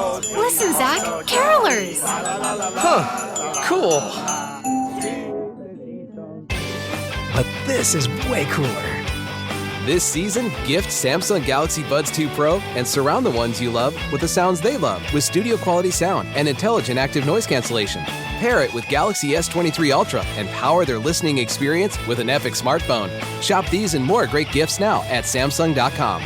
Listen, Zach, carolers. Huh, cool. But this is way cooler. This season, gift Samsung Galaxy Buds 2 Pro and surround the ones you love with the sounds they love with studio quality sound and intelligent active noise cancellation. Pair it with Galaxy S23 Ultra and power their listening experience with an epic smartphone. Shop these and more great gifts now at Samsung.com.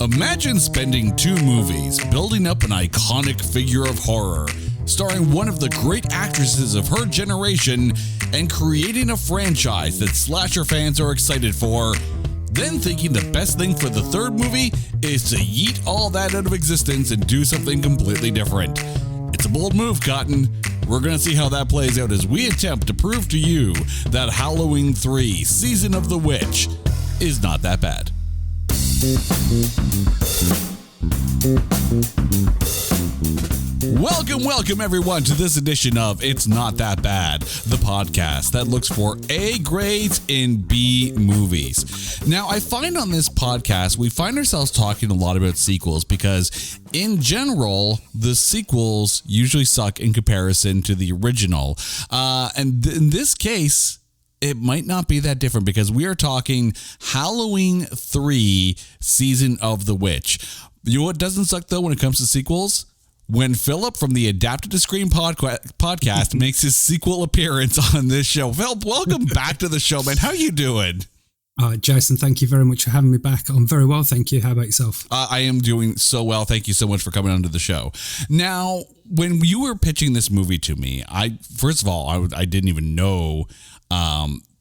Imagine spending 2 movies building up an iconic figure of horror, starring one of the great actresses of her generation, and creating a franchise that slasher fans are excited for, then thinking the best thing for the 3rd movie is to yeet all that out of existence and do something completely different. It's a bold move, Cotton. We're going to see how that plays out as we attempt to prove to you that Halloween 3 Season of the Witch is not that bad. Welcome everyone to this edition of It's Not That Bad, the podcast that looks for A grades in B movies. Now, I find on this podcast, we find ourselves talking a lot about sequels because in general, the sequels usually suck in comparison to the original. And in this case, it might not be that different because we are talking Halloween 3 Season of the Witch. You know what doesn't suck though when it comes to sequels? When Philip from the Adapted to Screen podcast makes his sequel appearance on this show. Philip, welcome back to the show, man. How are you doing? Jason, thank you very much for having me back. I'm very well, thank you. How about yourself? I am doing so well. Thank you so much for coming onto the show. Now, when you were pitching this movie to me, I didn't even know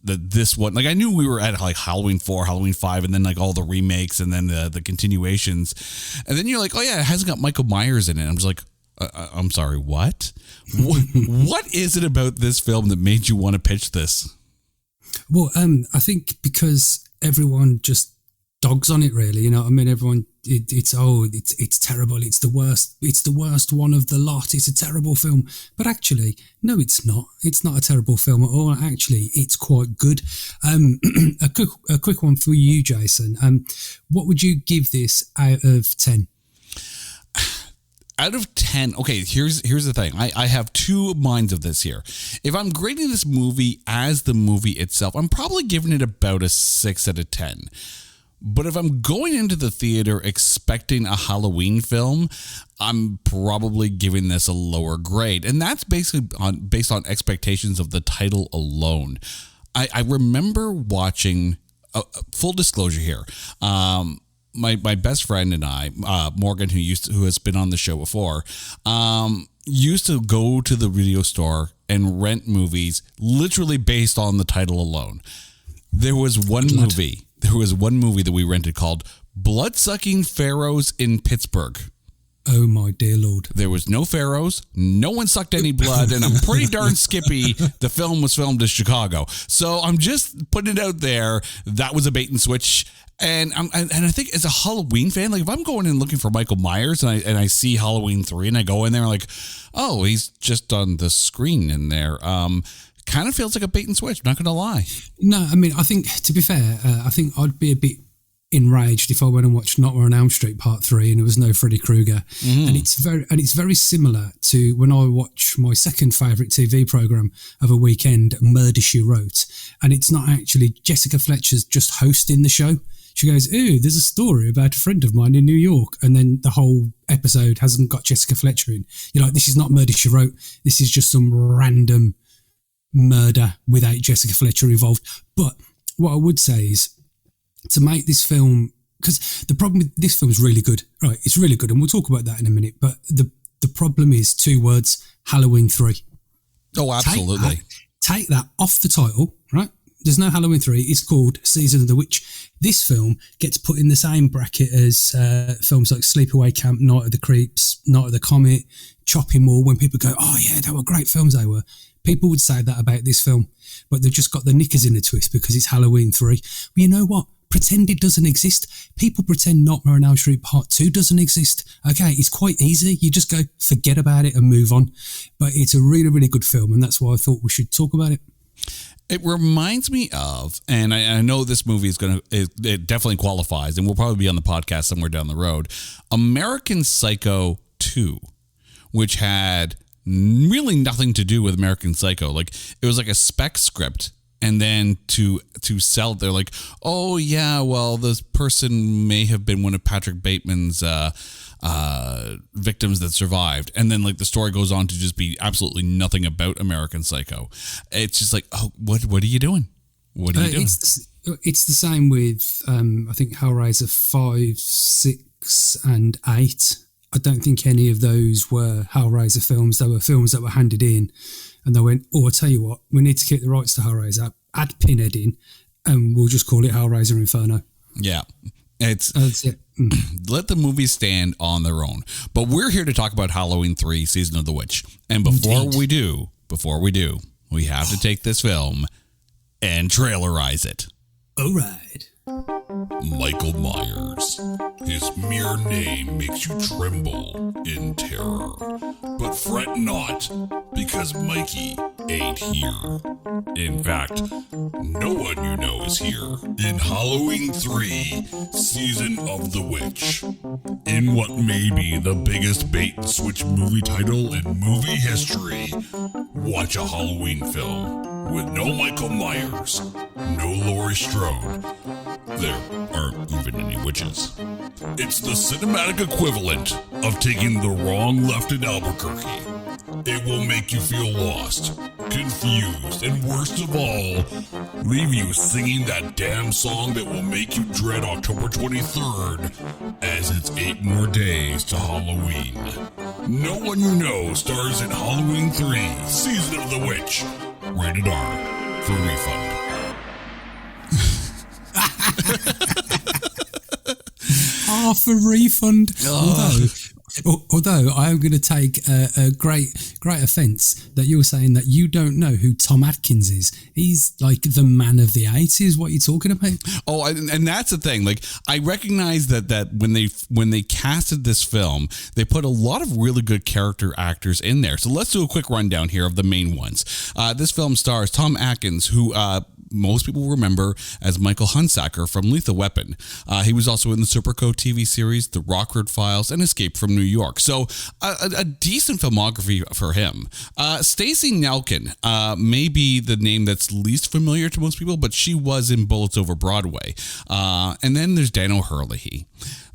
that this one, like I knew we were at like Halloween 4, Halloween 5, and then like all the remakes and then the continuations. And then you're like, oh yeah, it hasn't got Michael Myers in it. I'm just like, I'm sorry, what? What is it about this film that made you want to pitch this? Well, I think because everyone just dogs on it, really. You know what I mean? Everyone, it's terrible. It's the worst. It's the worst one of the lot. It's a terrible film. But actually, no, it's not. It's not a terrible film at all. Actually, it's quite good. A quick one for you, Jason. What would you give this out of 10? Out of 10, okay, here's the thing. I have 2 minds of this here. If I'm grading this movie as the movie itself, I'm probably giving it about a 6 out of 10. But if I'm going into the theater expecting a Halloween film, I'm probably giving this a lower grade. And that's basically based on expectations of the title alone. I remember watching, full disclosure here, my best friend and I, Morgan, who has been on the show before, used to go to the video store and rent movies literally based on the title alone. There was one movie that we rented called Blood-Sucking Pharaohs in Pittsburgh. Oh my dear Lord. There was no pharaohs, no one sucked any blood, and I'm pretty darn skippy the film was filmed in Chicago. So I'm just putting it out there, that was a bait and switch. And I think as a Halloween fan, like if I'm going in looking for Michael Myers and I see Halloween 3 and I go in there like, oh, he's just on the screen in there. Kind of feels like a bait and switch, not going to lie. No, I mean, I think, to be fair, I think I'd be a bit enraged if I went and watched Nightmare on Elm Street Part 3 and there was no Freddy Krueger. Mm. And it's very similar to when I watch my second favourite TV programme of a weekend, Murder, She Wrote. And it's not actually Jessica Fletcher's just hosting the show. She goes, ooh, there's a story about a friend of mine in New York. And then the whole episode hasn't got Jessica Fletcher in. You're like, this is not Murder, She Wrote. This is just some random murder without Jessica Fletcher involved. But what I would say is to make this film, because the problem with this film is really good, right? It's really good, and we'll talk about that in a minute. But the problem is 2 words: Halloween 3. Oh, absolutely. Take that off the title, right? There's no Halloween 3. It's called Season of the Witch. This film gets put in the same bracket as films like Sleepaway Camp, Night of the Creeps, Night of the Comet, Chopping Mall. When people go, oh yeah, they were great films, they were. People would say that about this film, but they've just got the knickers in a twist because it's Halloween 3. But you know what? Pretend it doesn't exist. People pretend Nightmare on Elm Street Part 2 doesn't exist. Okay, it's quite easy. You just go, forget about it and move on. But it's a really, really good film, and that's why I thought we should talk about it. It reminds me of, and I know this movie it definitely qualifies, and we'll probably be on the podcast somewhere down the road, American Psycho 2, which had really nothing to do with American Psycho. Like, it was like a spec script. And then to sell, they're like, oh yeah, well, this person may have been one of Patrick Bateman's victims that survived. And then like the story goes on to just be absolutely nothing about American Psycho. It's just like, oh, what are you doing? What are you doing? It's the same with I think Hellraiser 5, 6, and 8. I don't think any of those were Hellraiser films. They were films that were handed in. And they went, oh, I'll tell you what, we need to keep the rights to Hellraiser, add Pinhead in, and we'll just call it Hellraiser Inferno. Yeah. That's it. Let the movies stand on their own. But we're here to talk about Halloween 3, Season of the Witch. And before we do, we have to take this film and trailerize it. All right. Michael Myers. His mere name makes you tremble in terror. But fret not, because Mikey ain't here. In fact, no one you know is here. In Halloween 3, Season of the Witch. In what may be the biggest bait-and-switch movie title in movie history, watch a Halloween film with no Michael Myers, no Laurie Strode. There aren't even any witches. It's the cinematic equivalent of taking the wrong left in Albuquerque. It will make you feel lost, confused, and worst of all, leave you singing that damn song that will make you dread October 23rd, as it's 8 more days to Halloween. No One You Know stars in Halloween 3, Season of the Witch. Rated R for refund. Half a refund. Although I am going to take a great offence that you're saying that you don't know who Tom Atkins is. He's like the man of the 80s. What are you talking about? Oh, and that's the thing. Like, I recognize that when they casted this film, they put a lot of really good character actors in there. So let's do a quick rundown here of the main ones. This film stars Tom Atkins, who most people remember as Michael Hunsaker from Lethal Weapon. He was also in the Serpico TV series, The Rockford Files, and Escape from New York. So a decent filmography for him. Stacey Nelkin may be the name that's least familiar to most people, but she was in Bullets Over Broadway. And then there's Dan O'Herlihy,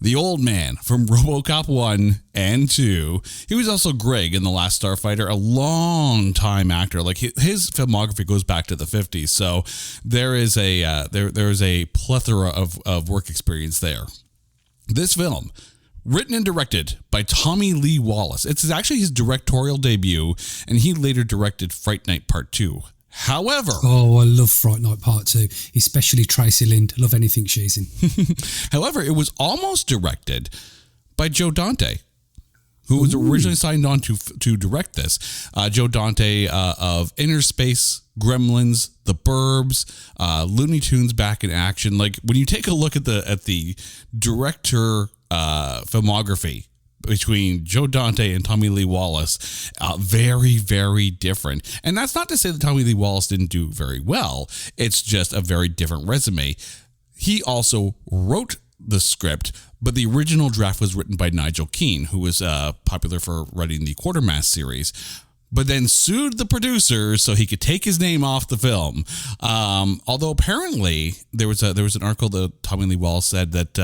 the old man from RoboCop 1 and 2. He was also Greg in The Last Starfighter, a long-time actor. Like, his filmography goes back to the 50s, so there is a plethora of work experience there. This film, written and directed by Tommy Lee Wallace. It's actually his directorial debut, and he later directed Fright Night Part 2. However... Oh, I love Fright Night Part 2, especially Tracy Lind. Love anything she's in. However, it was almost directed by Joe Dante, who was originally signed on to direct this. Joe Dante of Inner Space, Gremlins, The Burbs, Looney Tunes Back in Action. Like, when you take a look at the director filmography between Joe Dante and Tommy Lee Wallace, very, very different. And that's not to say that Tommy Lee Wallace didn't do very well. It's just a very different resume. He also wrote the script, but the original draft was written by Nigel Keane, who was popular for writing the Quatermass series, but then sued the producers so he could take his name off the film. Although apparently there was an article that Tommy Lee Wallace said that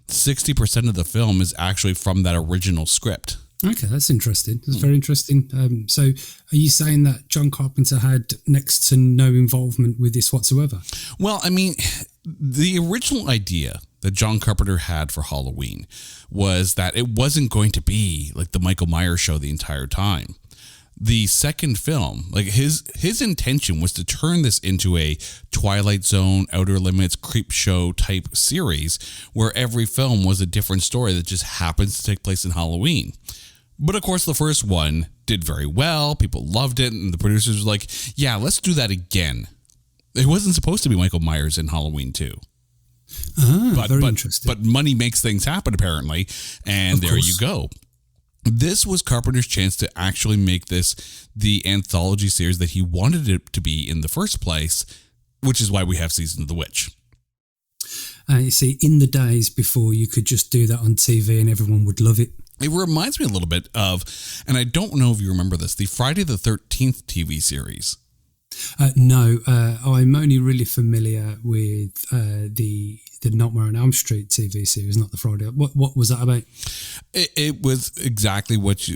60% of the film is actually from that original script. Okay, that's interesting. That's very interesting. So are you saying that John Carpenter had next to no involvement with this whatsoever? Well, I mean, the original idea that John Carpenter had for Halloween was that it wasn't going to be like the Michael Myers show the entire time. The second film, like his intention was to turn this into a Twilight Zone, Outer Limits, Creep Show type series where every film was a different story that just happens to take place in Halloween. But of course, the first one did very well. People loved it. And the producers were like, yeah, let's do that again. It wasn't supposed to be Michael Myers in Halloween 2. Very interesting. But money makes things happen, apparently. And there you go. This was Carpenter's chance to actually make this the anthology series that he wanted it to be in the first place, which is why we have Season of the Witch. You see, in the days before you could just do that on TV and everyone would love it. It reminds me a little bit of, and I don't know if you remember this, the Friday the 13th TV series. No, I'm only really familiar with the Nightmare on Elm Street TV series, not the Friday. What was that about? It was exactly what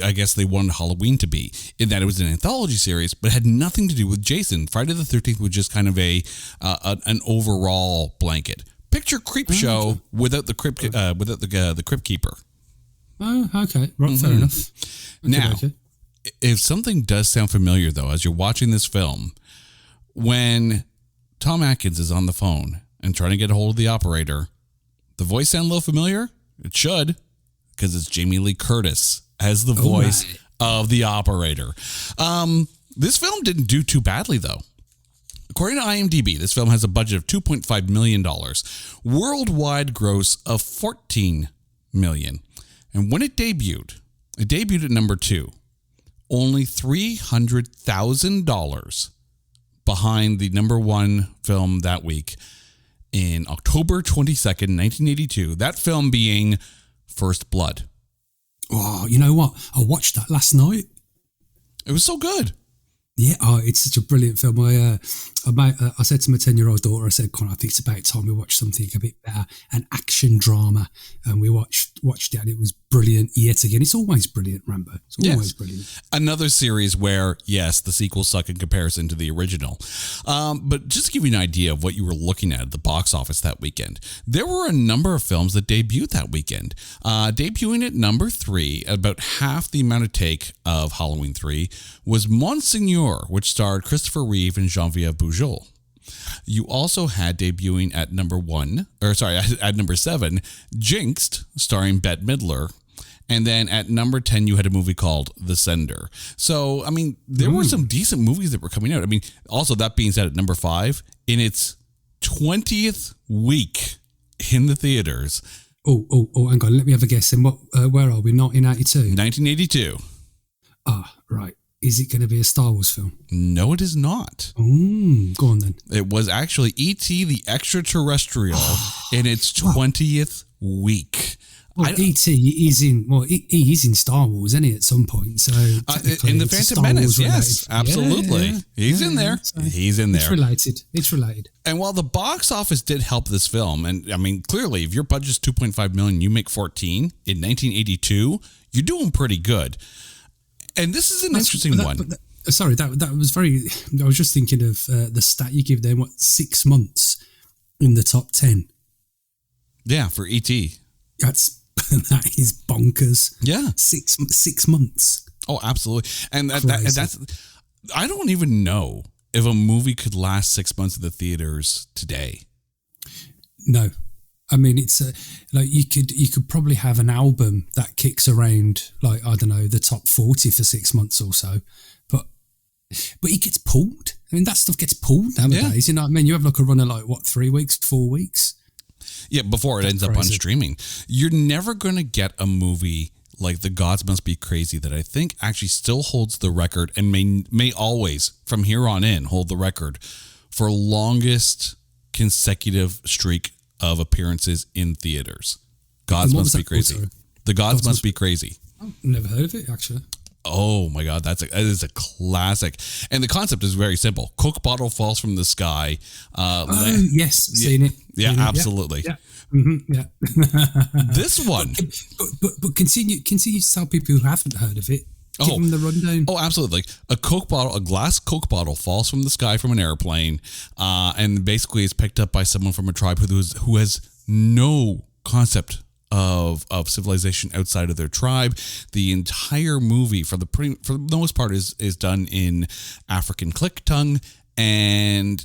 I guess they wanted Halloween to be, in that it was an anthology series, but it had nothing to do with Jason. Friday the 13th was just kind of an overall blanket. Picture Creep Show without the crypt the Crypt Keeper. Oh, okay, right, fair enough. Now, if something does sound familiar, though, as you're watching this film, when Tom Atkins is on the phone and trying to get a hold of the operator, the voice sound a little familiar? It should, because it's Jamie Lee Curtis as the voice of the operator. This film didn't do too badly, though. According to IMDb, this film has a budget of $2.5 million, worldwide gross of $14 million. And when it debuted at number 2, only $300,000 behind the number 1 film that week in October 22nd, 1982. That film being First Blood. Oh, you know what? I watched that last night. It was so good. Yeah, it's such a brilliant film. I said to my 10-year-old daughter, I said, Connor, I think it's about time we watch something a bit better, an action drama. And we watched it, and it was brilliant yet again. It's always brilliant, Rambo. It's always brilliant. Another series where, yes, the sequels suck in comparison to the original. But just to give you an idea of what you were looking at the box office that weekend, there were a number of films that debuted that weekend. Debuting at number 3, about half the amount of take of Halloween 3, was Monseigneur, which starred Christopher Reeve and Geneviève Bujold. You also had debuting at number 7, Jinxed, starring Bette Midler. And then at number 10, you had a movie called The Sender. So, I mean, there were some decent movies that were coming out. I mean, also, that being said, at number 5, in its 20th week in the theaters. Oh, hang on. Let me have a guess. And where are we? 1982? 1982. Ah, right. Is it going to be a Star Wars film? No, it is not. Go on then. It was actually E.T. the Extraterrestrial in its 20th week. Well, E.T. is in he is in Star Wars, isn't he? At some point, so in the Phantom Menace, yes, absolutely, he's in there. So he's in there. It's related. And while the box office did help this film, and I mean, clearly, if your budget's $2.5 million, you make 14 in 1982, you're doing pretty good. And this is an interesting one. Sorry, that was very. I was just thinking of the stat you give them. 6 months in the top 10? Yeah, for E.T. That is bonkers. Yeah, 6 months. Oh, absolutely. And that's. I don't even know if a movie could last 6 months in the theaters today. No. I mean, it's like you could probably have an album that kicks around, like, I don't know, the top 40 for 6 months or so, but it gets pulled. I mean, that stuff gets pulled nowadays. Yeah. You know what I mean? You have like a run of 3 weeks, 4 weeks. Yeah, before it ends up on streaming. You're never going to get a movie like The Gods Must Be Crazy that I think actually still holds the record and may always, from here on in, hold the record for longest consecutive streak of appearances in theaters. Gods Must Be Crazy. The Gods Must Be Crazy. I've never heard of it, actually. Oh my God, that is a classic. And the concept is very simple. Coke bottle falls from the sky. Yes, seen it. Yeah, seen absolutely. It. Yeah. Mm-hmm, yeah. This one. But continue to tell people who haven't heard of it. Give them the rundown. Oh, absolutely. A glass Coke bottle falls from the sky from an airplane, and basically is picked up by someone from a tribe who has no concept of civilization outside of their tribe. The entire movie, for the most part, is done in African click tongue, and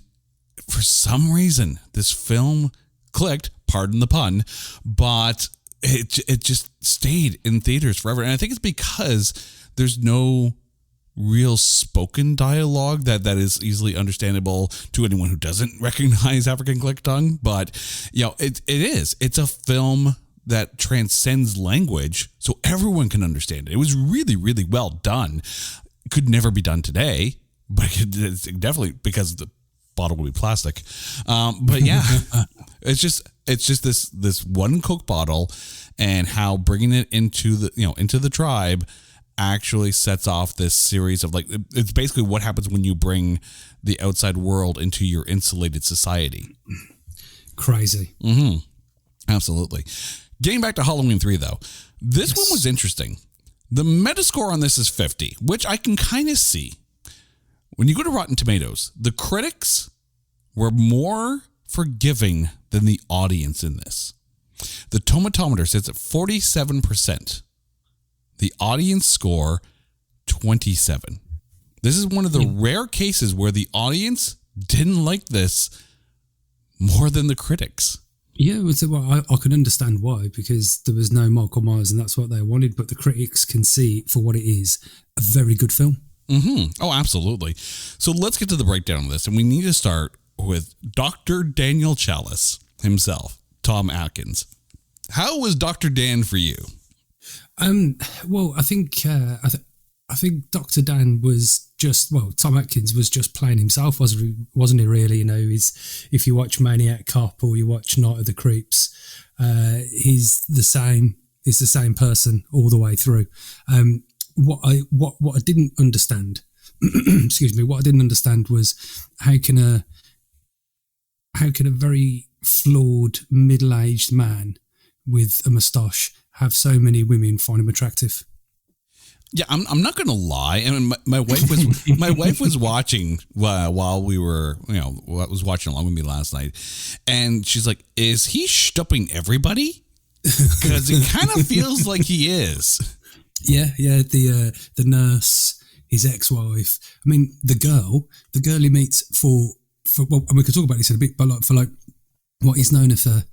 for some reason, this film clicked. Pardon the pun, but it just stayed in theaters forever, and I think it's because there's no real spoken dialogue that is easily understandable to anyone who doesn't recognize African click tongue. But it's a film that transcends language, so everyone can understand it. It was really, really well done. It could never be done today, but it's definitely, because of the bottle will be plastic. But yeah, it's just this one Coke bottle, and how bringing it into the tribe actually sets off this series of, like, it's basically what happens when you bring the outside world into your insulated society. Crazy. Mm-hmm. Absolutely. Getting back to Halloween 3, though, this one was interesting. The Metascore on this is 50, which I can kind of see. When you go to Rotten Tomatoes, the critics were more forgiving than the audience in this. The tomatometer sits at 47%. The audience score, 27. This is one of the rare cases where the audience didn't like this more than the critics. Yeah, well, I can understand why, because there was no Michael Myers and that's what they wanted, but the critics can see for what it is, a very good film. Mm-hmm. Oh, absolutely. So let's get to the breakdown of this, and we need to start with Dr. Daniel Chalice himself, Tom Atkins. How was Dr. Dan for you? Well, I think Dr. Dan was just, well, Tom Atkins was just playing himself, wasn't he really? You know, if you watch Maniac Cop or you watch Night of the Creeps, he's the same person all the way through. What I didn't understand, excuse me, what I didn't understand was how can a very flawed middle-aged man with a moustache have so many women find him attractive? Yeah, I'm not going to lie. I mean, my wife was watching while we were, was watching along with me last night, and she's like, "Is he stupping everybody?" Because it kind of feels like he is. Yeah. The nurse, his ex-wife. I mean, the girl he meets for well, and we could talk about this in a bit, but for what he's known her for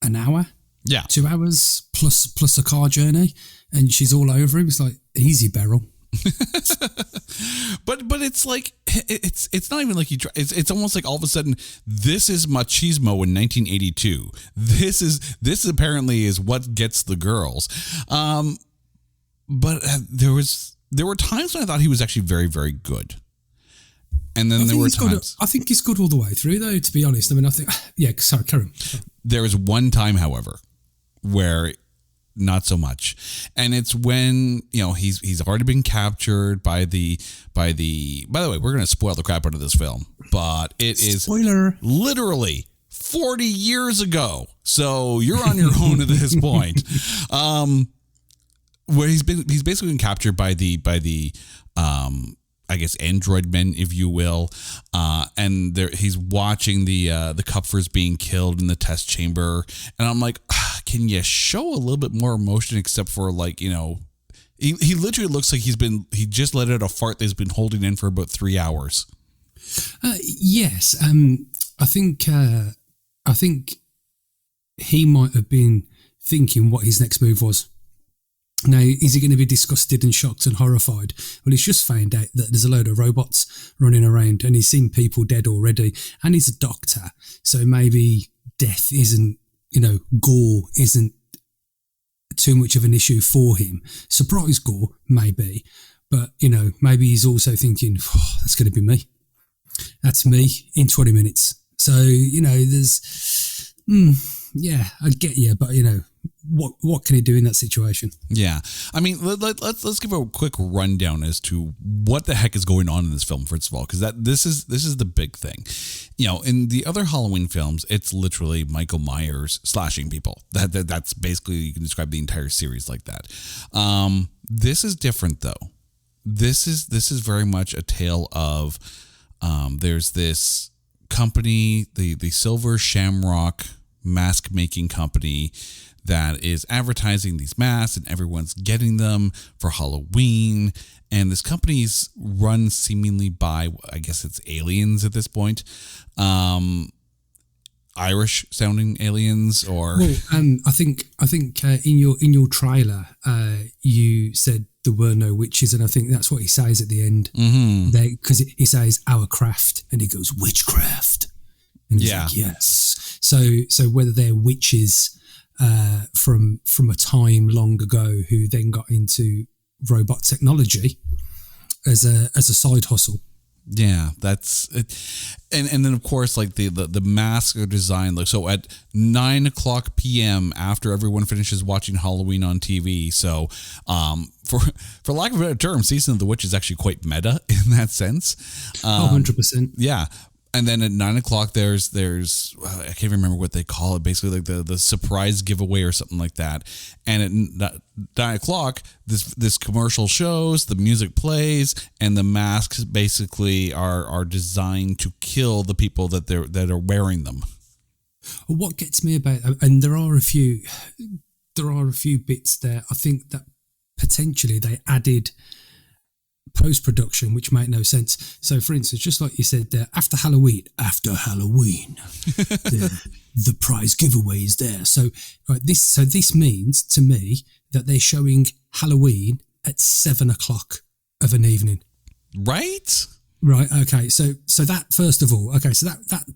an hour. Yeah, 2 hours plus a car journey, and she's all over him. It's like, easy, Beryl. but it's like it's not even like it's almost like all of a sudden this is machismo in 1982. This apparently is what gets the girls. But there were times when I thought he was actually very, very good. And then there were times... I think he's good all the way through, though, to be honest. I mean, I think... Yeah, sorry, carry on. There was one time, however, where not so much. And it's when, he's already been captured by the... By the way, we're going to spoil the crap out of this film. But it is... Spoiler! Literally 40 years ago. So you're on your own at this point. Where he's basically been captured by the I guess android men, if you will, and he's watching the Kupfers being killed in the test chamber, and I'm like, can you show a little bit more emotion, except for he literally looks like he just let out a fart that he's been holding in for about 3 hours. Yes, I think he might have been thinking what his next move was. Now, is he going to be disgusted and shocked and horrified? Well, he's just found out that there's a load of robots running around and he's seen people dead already, and he's a doctor, so maybe death isn't, gore isn't too much of an issue for him. Surprise gore, maybe, but, maybe he's also thinking, that's going to be me. That's me in 20 minutes. So, there's, yeah, I get you, but, what can he do in that situation? Yeah. I mean, let's give a quick rundown as to what the heck is going on in this film, first of all, because this is the big thing. In the other Halloween films, it's literally Michael Myers slashing people. That's basically, you can describe the entire series like that. This is different, though. This is very much a tale of there's this company, the Silver Shamrock mask making company, that is advertising these masks, and everyone's getting them for Halloween. And this company's run seemingly by, I guess it's aliens at this point, Irish sounding aliens, or. Well, I think in your trailer, you said there were no witches, and I think that's what he says at the end. Because he says our craft, and he goes witchcraft, and he's like, yes. So whether they're witches. From a time long ago, who then got into robot technology as a side hustle. Yeah, that's it. And then of course, like the masks are designed like so at 9:00 p.m. after everyone finishes watching Halloween on TV. So, for lack of a better term, Season of the Witch is actually quite meta in that sense. 100%. Yeah. And then at 9:00, there's I can't remember what they call it. Basically, like the surprise giveaway or something like that. And at 9:00, this commercial shows, the music plays, and the masks basically are designed to kill the people that are wearing them. What gets me about, and there are a few bits there. I think that potentially they added post-production which make no sense. So for instance, just like you said there, after Halloween the prize giveaway is there. So right, this means to me that they're showing Halloween at 7:00 of an evening, right? Right. Okay. So that, first of all, okay. So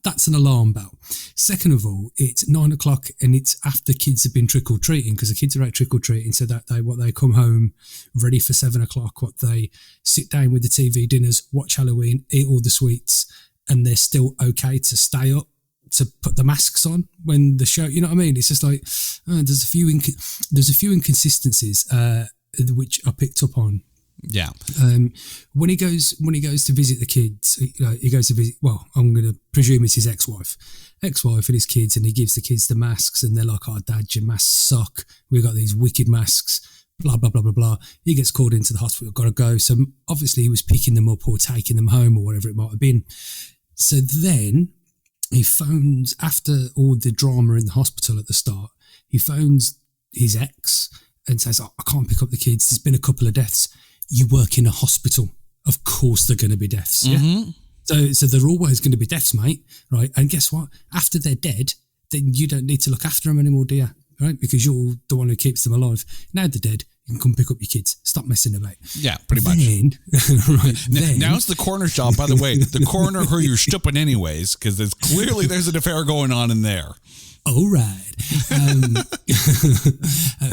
that's an alarm bell. Second of all, it's 9:00 and it's after kids have been trick or treating, because the kids are out trick or treating. So that they come home ready for 7:00. What they sit down with the TV dinners, watch Halloween, eat all the sweets, and they're still okay to stay up to put the masks on when the show. You know what I mean? It's just like there's a few inconsistencies which I picked up on. Yeah. When he goes to visit the kids, he goes to visit. Well, I'm going to presume it's his ex-wife and his kids, and he gives the kids the masks, and they're like, "Oh, Dad, your masks suck. We've got these wicked masks." Blah blah blah blah blah. He gets called into the hospital. Got to go. So obviously he was picking them up or taking them home or whatever it might have been. So then he phones, after all the drama in the hospital at the start, he phones his ex and says, "Oh, I can't pick up the kids. There's been a couple of deaths." You work in a hospital. Of course they're going to be deaths. Mm-hmm. Yeah. So they're always going to be deaths, mate. Right. And guess what? After they're dead, then you don't need to look after them anymore, do you? Right? Because you're the one who keeps them alive. Now they're dead. You can come pick up your kids. Stop messing about. Yeah, pretty much. Now it's the coroner's job, by the way. The coroner who you're stooping anyways, because there's an affair going on in there. All right.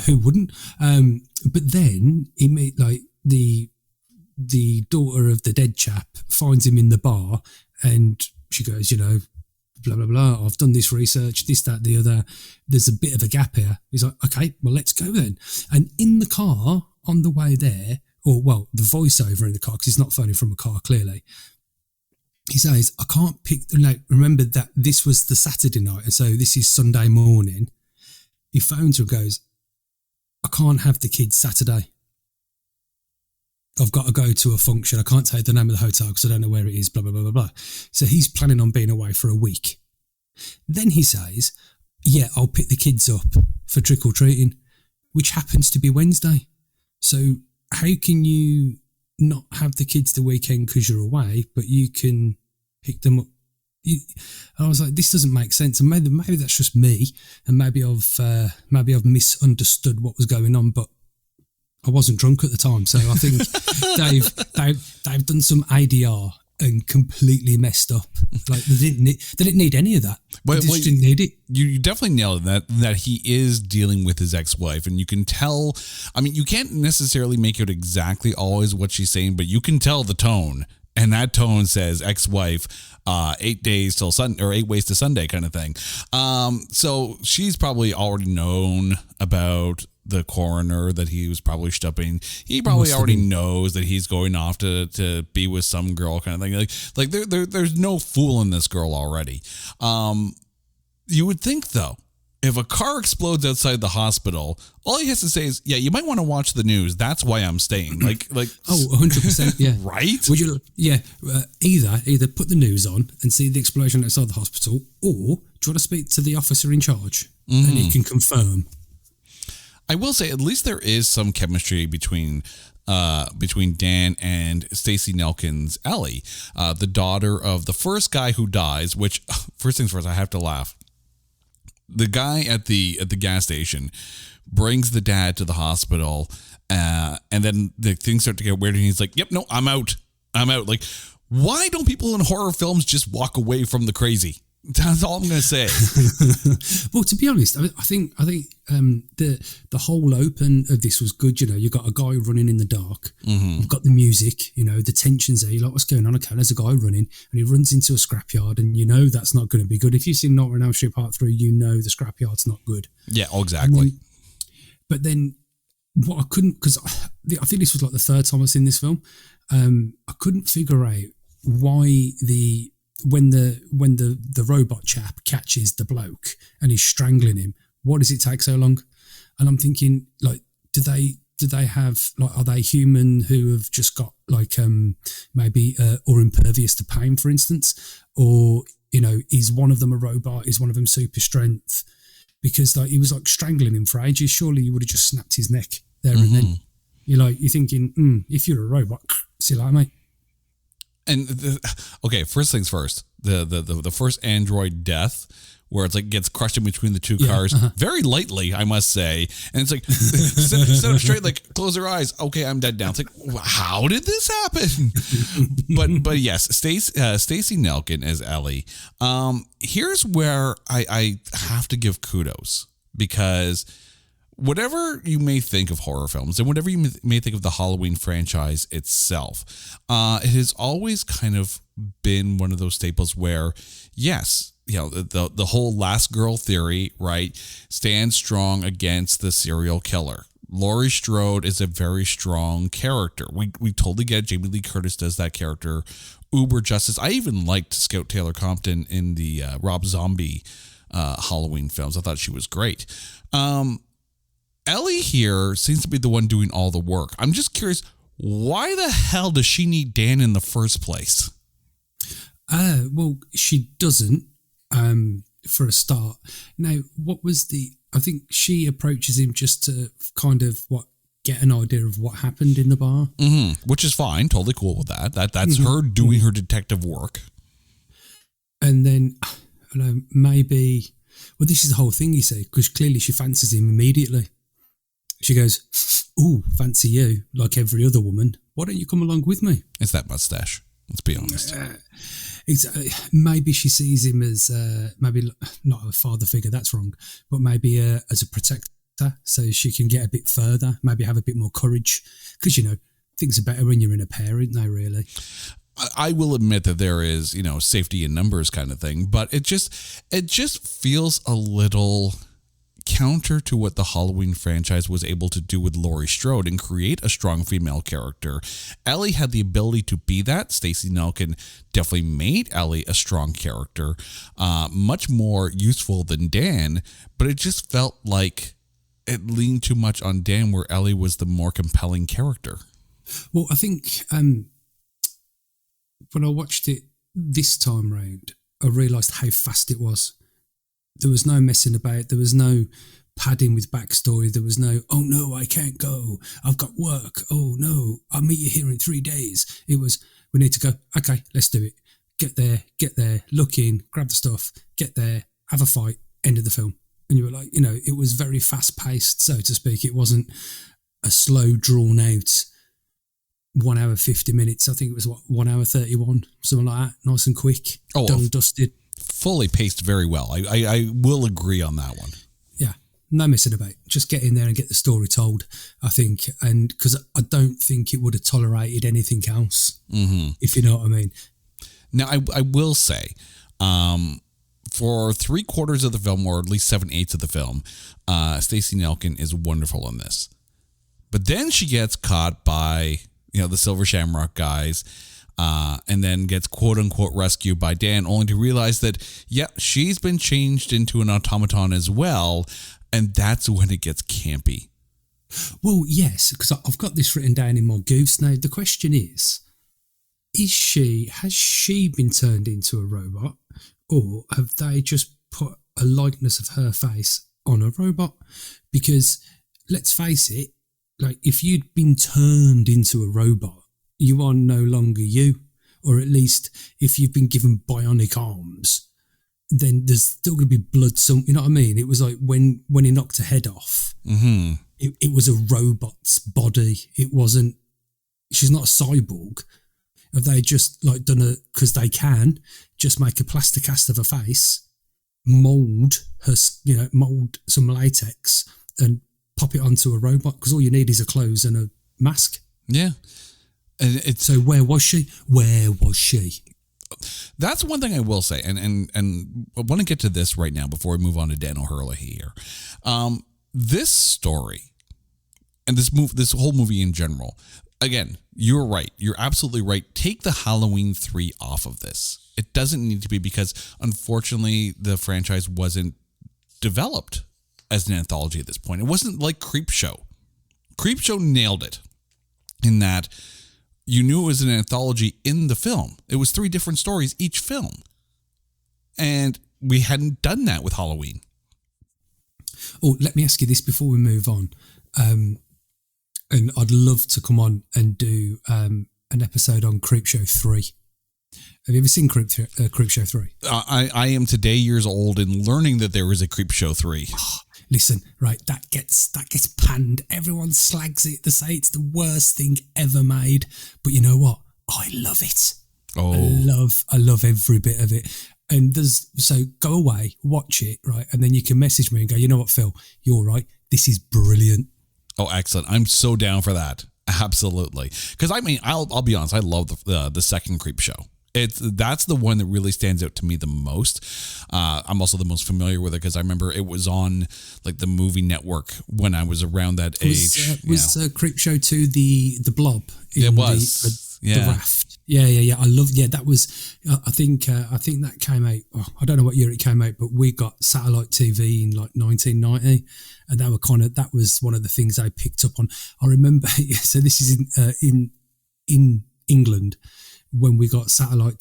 Who wouldn't? But then he made like the daughter of the dead chap finds him in the bar, and she goes, blah blah blah. I've done this research, this, that, the other. There's a bit of a gap here. He's like, okay, well, let's go then. And in the car on the way there, the voiceover in the car, because he's not phoning from a car clearly. He says, I can't pick. Remember that this was the Saturday night, and so this is Sunday morning. He phones her and goes, I can't have the kids Saturday. I've got to go to a function. I can't tell you the name of the hotel because I don't know where it is, blah, blah, blah, blah, blah. So he's planning on being away for a week. Then he says, yeah, I'll pick the kids up for trick-or-treating, which happens to be Wednesday. So how can you not have the kids the weekend because you're away, but you can pick them up? And I was like, this doesn't make sense. And maybe that's just me, and maybe I've misunderstood what was going on, but I wasn't drunk at the time, so I think they've done some ADR and completely messed up. Like they didn't need any of that. They just didn't need it. You definitely nailed that he is dealing with his ex-wife, and you can tell. I mean, you can't necessarily make out exactly always what she's saying, but you can tell the tone, and that tone says ex-wife, 8 days till Sunday, or 8 ways to Sunday kind of thing. So she's probably already known about the coroner, that he was probably stupping. He probably already knows that he's going off to be with some girl kind of thing. Like there's no fooling this girl already. You would think though, if a car explodes outside the hospital, all he has to say is, yeah, you might want to watch the news. That's why I'm staying. Like 100%. Yeah. Right. Would you? Yeah. Either put the news on and see the explosion outside the hospital, or do you want to speak to the officer in charge and he can confirm? I will say, at least there is some chemistry between Dan and Stacey Nelkin's Ellie, the daughter of the first guy who dies. Which, first things first, I have to laugh. The guy at the gas station brings the dad to the hospital, and then the things start to get weird, and he's like, "Yep, no, I'm out. Like, why don't people in horror films just walk away from the crazy?" That's all I'm going to say. Well, to be honest, I think the whole open of this was good. You know, you got a guy running in the dark. You've got the music. You know, the tensions there. You're like, what's going on? Okay, there's a guy running, and he runs into a scrapyard, and you know that's not going to be good. If you've seen Nightmare on Elm Street Part 3, you know the scrapyard's not good. Yeah, exactly. But then what I couldn't, because I think this was like the third time I've seen this film, I couldn't figure out why when the robot chap catches the bloke and he's strangling him, why does it take so long? And I'm thinking, like, do they have, like, are they human who have just got like maybe or impervious to pain, for instance, or you know, is one of them a robot? Is one of them super strength? Because like he was like strangling him for ages. Surely you would have just snapped his neck there and then. You're thinking, if you're a robot, see you later, mate. And okay, first things first. The first android death, where it's like gets crushed in between the two cars, very lightly, I must say. And it's like set up straight, like close their eyes. Okay, I'm dead now. It's like, how did this happen? but yes, Stacey Nelkin as Ellie. Here's where I have to give kudos, because whatever you may think of horror films and whatever you may think of the Halloween franchise itself, it has always kind of been one of those staples where, yes, you know, the whole last girl theory, right, stands strong against the serial killer. Laurie Strode is a very strong character. We totally get it. Jamie Lee Curtis does that character uber justice. I even liked Scout Taylor Compton in the Rob Zombie Halloween films. I thought she was great. Ellie here seems to be the one doing all the work. I'm just curious, why the hell does she need Dan in the first place? Well, she doesn't, for a start. Now, I think she approaches him just to kind of get an idea of what happened in the bar. Which is fine. Totally cool with that. That's her doing her detective work. And then, I don't know, maybe, well, this is the whole thing, you see, because clearly she fancies him immediately. She goes, ooh, fancy you, like every other woman. Why don't you come along with me? It's that mustache. Let's be honest. Maybe she sees him as maybe not a father figure. That's wrong. But maybe as a protector, so she can get a bit further. Maybe have a bit more courage, because you know things are better when you're in a pair, aren't they? Really. I will admit that there is, you know, safety in numbers kind of thing, but it just feels a little counter to what the Halloween franchise was able to do with Laurie Strode and create a strong female character. Ellie had the ability to be that. Stacey Nelkin definitely made Ellie a strong character, much more useful than Dan, but it just felt like it leaned too much on Dan, where Ellie was the more compelling character. Well, I think when I watched it this time round, I realised how fast it was. There was no messing about. There was no padding with backstory. There was no, oh no, I can't go. I've got work. Oh no, I'll meet you here in 3 days. It was, we need to go. Okay, let's do it. Get there, look in, grab the stuff, get there, have a fight, end of the film. And you were like, you know, it was very fast paced, so to speak. It wasn't a slow, drawn out 1 hour, 50 minutes. I think it was 1 hour, 31, something like that. Nice and quick. Done, dusted. Fully paced very well. I will agree on that one. Yeah, no messing about. Just get in there and get the story told, I think. And because I don't think it would have tolerated anything else, if you know what I mean. Now, I will say, for 3/4 of the film, or at least 7/8 of the film, Stacey Nelkin is wonderful in this. But then she gets caught by, you know, the Silver Shamrock guys, and then gets quote-unquote rescued by Dan, only to realize that, she's been changed into an automaton as well, and that's when it gets campy. Well, yes, because I've got this written down in my goose. Now, the question is has she been turned into a robot, or have they just put a likeness of her face on a robot? Because, let's face it, like, if you'd been turned into a robot, you are no longer you. Or at least if you've been given bionic arms, then there's still going to be blood. You know what I mean? It was like when he knocked her head off, it was a robot's body. It wasn't, she's not a cyborg. Have they just like done it because they can, just make a plaster cast of her face, mold some latex and pop it onto a robot, because all you need is a clothes and a mask. Yeah. And so where was she? That's one thing I will say, and I want to get to this right now before we move on to Dan O'Herlihy here. This story and this whole movie in general, again, you're right. You're absolutely right. Take the Halloween 3 off of this. It doesn't need to be, because unfortunately the franchise wasn't developed as an anthology at this point. It wasn't like Creepshow. Creepshow nailed it in that you knew it was an anthology in the film. It was 3 different stories each film. And we hadn't done that with Halloween. Oh, let me ask you this before we move on. And I'd love to come on and do an episode on Creepshow 3. Have you ever seen Creepshow 3? I am today years old and learning that there is a Creepshow 3. Oh, listen, right, that gets panned. Everyone slags it. They say it's the worst thing ever made. But you know what? I love it. Oh, I love every bit of it. And so go away, watch it, right, and then you can message me and go, you know what, Phil, you're right. This is brilliant. Oh, excellent! I'm so down for that. Absolutely, because I mean, I'll be honest. I love the second Creepshow. That's the one that really stands out to me the most. I'm also the most familiar with it because I remember it was on like the movie network when I was around that age. Was Creepshow 2 the blob? It was the raft. Yeah. I love. Yeah, that was. I think that came out. Oh, I don't know what year it came out, but we got satellite TV in like 1990, and that was one of the things I picked up on. I remember. So this is in England. When we got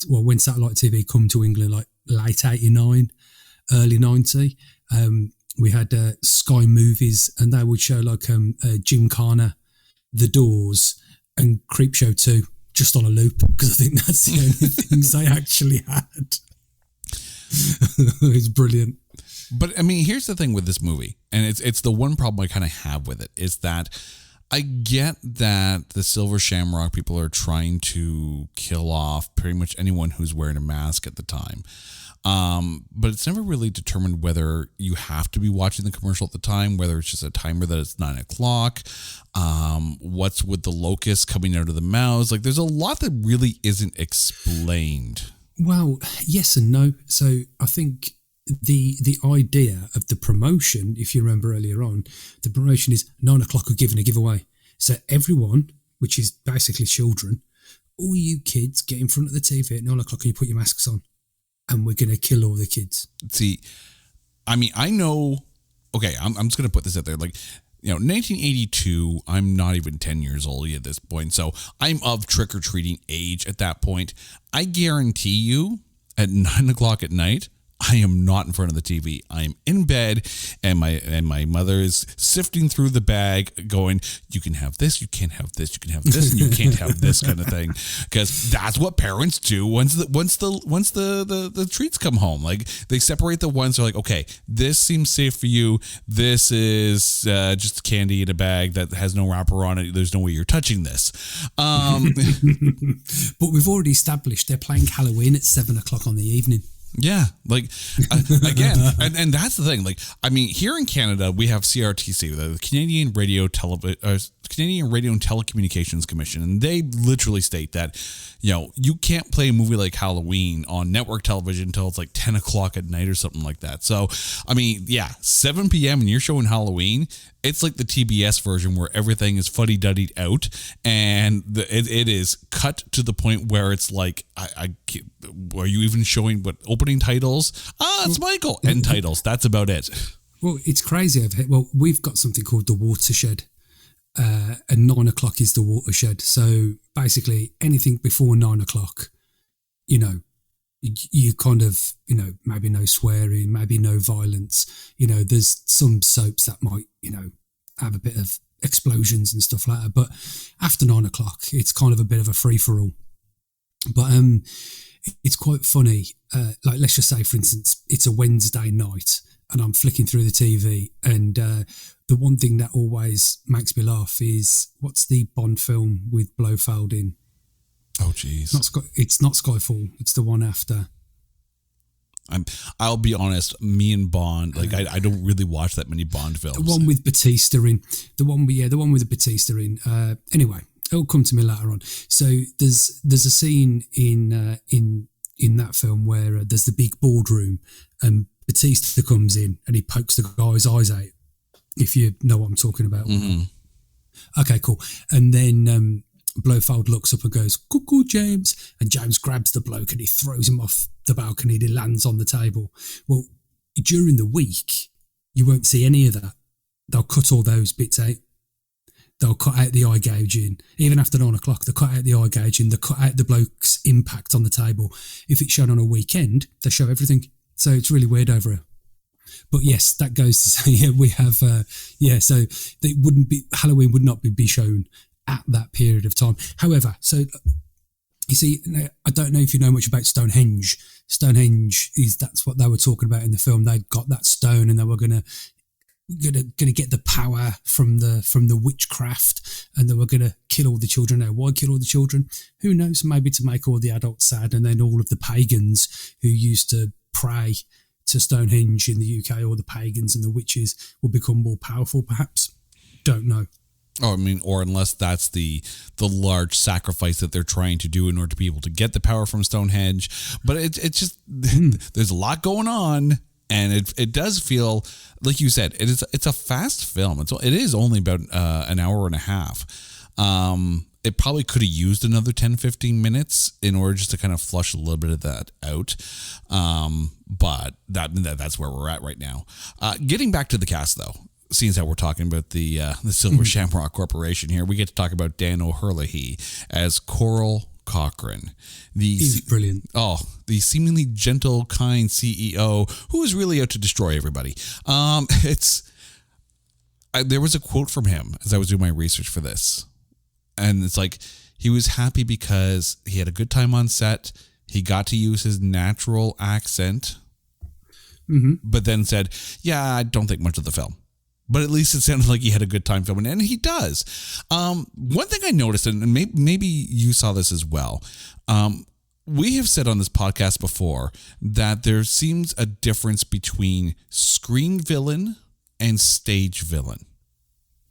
when satellite TV come to England, like late 89, early 90, we had Sky Movies, and they would show like Gymkhana, The Doors, and Creepshow 2 just on a loop, because I think that's the only things they actually had. It's brilliant. But I mean, here's the thing with this movie, and it's the one problem I kind of have with it, is that I get that the Silver Shamrock people are trying to kill off pretty much anyone who's wearing a mask at the time. But it's never really determined whether you have to be watching the commercial at the time, whether it's just a timer that it's 9 o'clock, what's with the locusts coming out of the mouths. Like, there's a lot that really isn't explained. Well, yes and no. So I think the idea of the promotion, if you remember earlier on, the promotion is 9 o'clock we're giving a giveaway. So everyone, which is basically children, all you kids get in front of the TV at 9 o'clock and you put your masks on, and we're going to kill all the kids. See, I mean, I know, okay, I'm just going to put this out there. Like, 1982, I'm not even 10 years old at this point. So I'm of trick-or-treating age at that point. I guarantee you at 9 o'clock at night, I am not in front of the TV. I am in bed, and my mother is sifting through the bag, going, "You can have this, you can't have this, you can have this, and you can't have this," kind of thing. Because that's what parents do once the treats come home. Like, they separate the ones who are like, "Okay, this seems safe for you. This is just candy in a bag that has no wrapper on it. There's no way you're touching this." But we've already established they're playing Halloween at 7 o'clock on the evening. Yeah, like, again, and that's the thing. Like, I mean, here in Canada, we have CRTC, the Canadian Radio and Telecommunications Commission, and they literally state that, you can't play a movie like Halloween on network television until it's like 10 o'clock at night or something like that. So, I mean, yeah, 7 p.m. and you're showing Halloween, it's like the TBS version where everything is fuddy-duddied out, and it is cut to the point where it's like, are you even showing what opening titles? It's Michael. End titles. That's about it. Well, it's crazy over here. Well, we've got something called the watershed. And 9 o'clock is the watershed. So basically anything before 9 o'clock, you kind of, maybe no swearing, maybe no violence. There's some soaps that might, have a bit of explosions and stuff like that. But after 9 o'clock, it's kind of a bit of a free-for-all. But it's quite funny. Like, let's just say, for instance, it's a Wednesday night and I'm flicking through the TV, and the one thing that always makes me laugh is, what's the Bond film with Blofeld in? Oh, jeez. It's not Skyfall. It's the one after. I'll be honest, me and Bond, like I don't really watch that many Bond films. The one with Batista in, the one with the Batista in. Anyway, it'll come to me later on. So there's a scene in that film where there's the big boardroom and Batista comes in and he pokes the guy's eyes out. If you know what I'm talking about. Mm-hmm. Okay, cool. And then Blofeld looks up and goes, "Cuckoo, James." And James grabs the bloke and he throws him off the balcony and he lands on the table. Well, during the week, you won't see any of that. They'll cut all those bits out. They'll cut out the eye gouging. Even after 9 o'clock, they'll cut out the eye gouging. They'll cut out the bloke's impact on the table. If it's shown on a weekend, they show everything. So it's really weird over here. But yes, that goes to say, we have, so it wouldn't be, Halloween would not be shown at that period of time. However, so you see, I don't know if you know much about Stonehenge. Stonehenge that's what they were talking about in the film. They'd got that stone and they were gonna get the power from the witchcraft, and they were gonna kill all the children. Now, why kill all the children? Who knows? Maybe to make all the adults sad, and then all of the pagans who used to pray to Stonehenge in the UK, or the pagans and the witches, will become more powerful, perhaps. Don't know. Oh, I mean, or unless that's the large sacrifice that they're trying to do in order to be able to get the power from Stonehenge. But it's just, there's a lot going on, and it does feel, like you said, it's a fast film. It is only about an hour and a half. It probably could have used another 10, 15 minutes in order just to kind of flush a little bit of that out. But that's where we're at right now. Getting back to the cast, though, seeing as how we're talking about the Silver Shamrock Corporation here, we get to talk about Dan O'Herlihy as Coral Cochran. He's brilliant. Oh, the seemingly gentle, kind CEO who is really out to destroy everybody. There was a quote from him as I was doing my research for this. And it's like, he was happy because he had a good time on set. He got to use his natural accent, but then said, "Yeah, I don't think much of the film." But at least it sounded like he had a good time filming, and he does. One thing I noticed, and maybe you saw this as well, we have said on this podcast before that there seems a difference between screen villain and stage villain.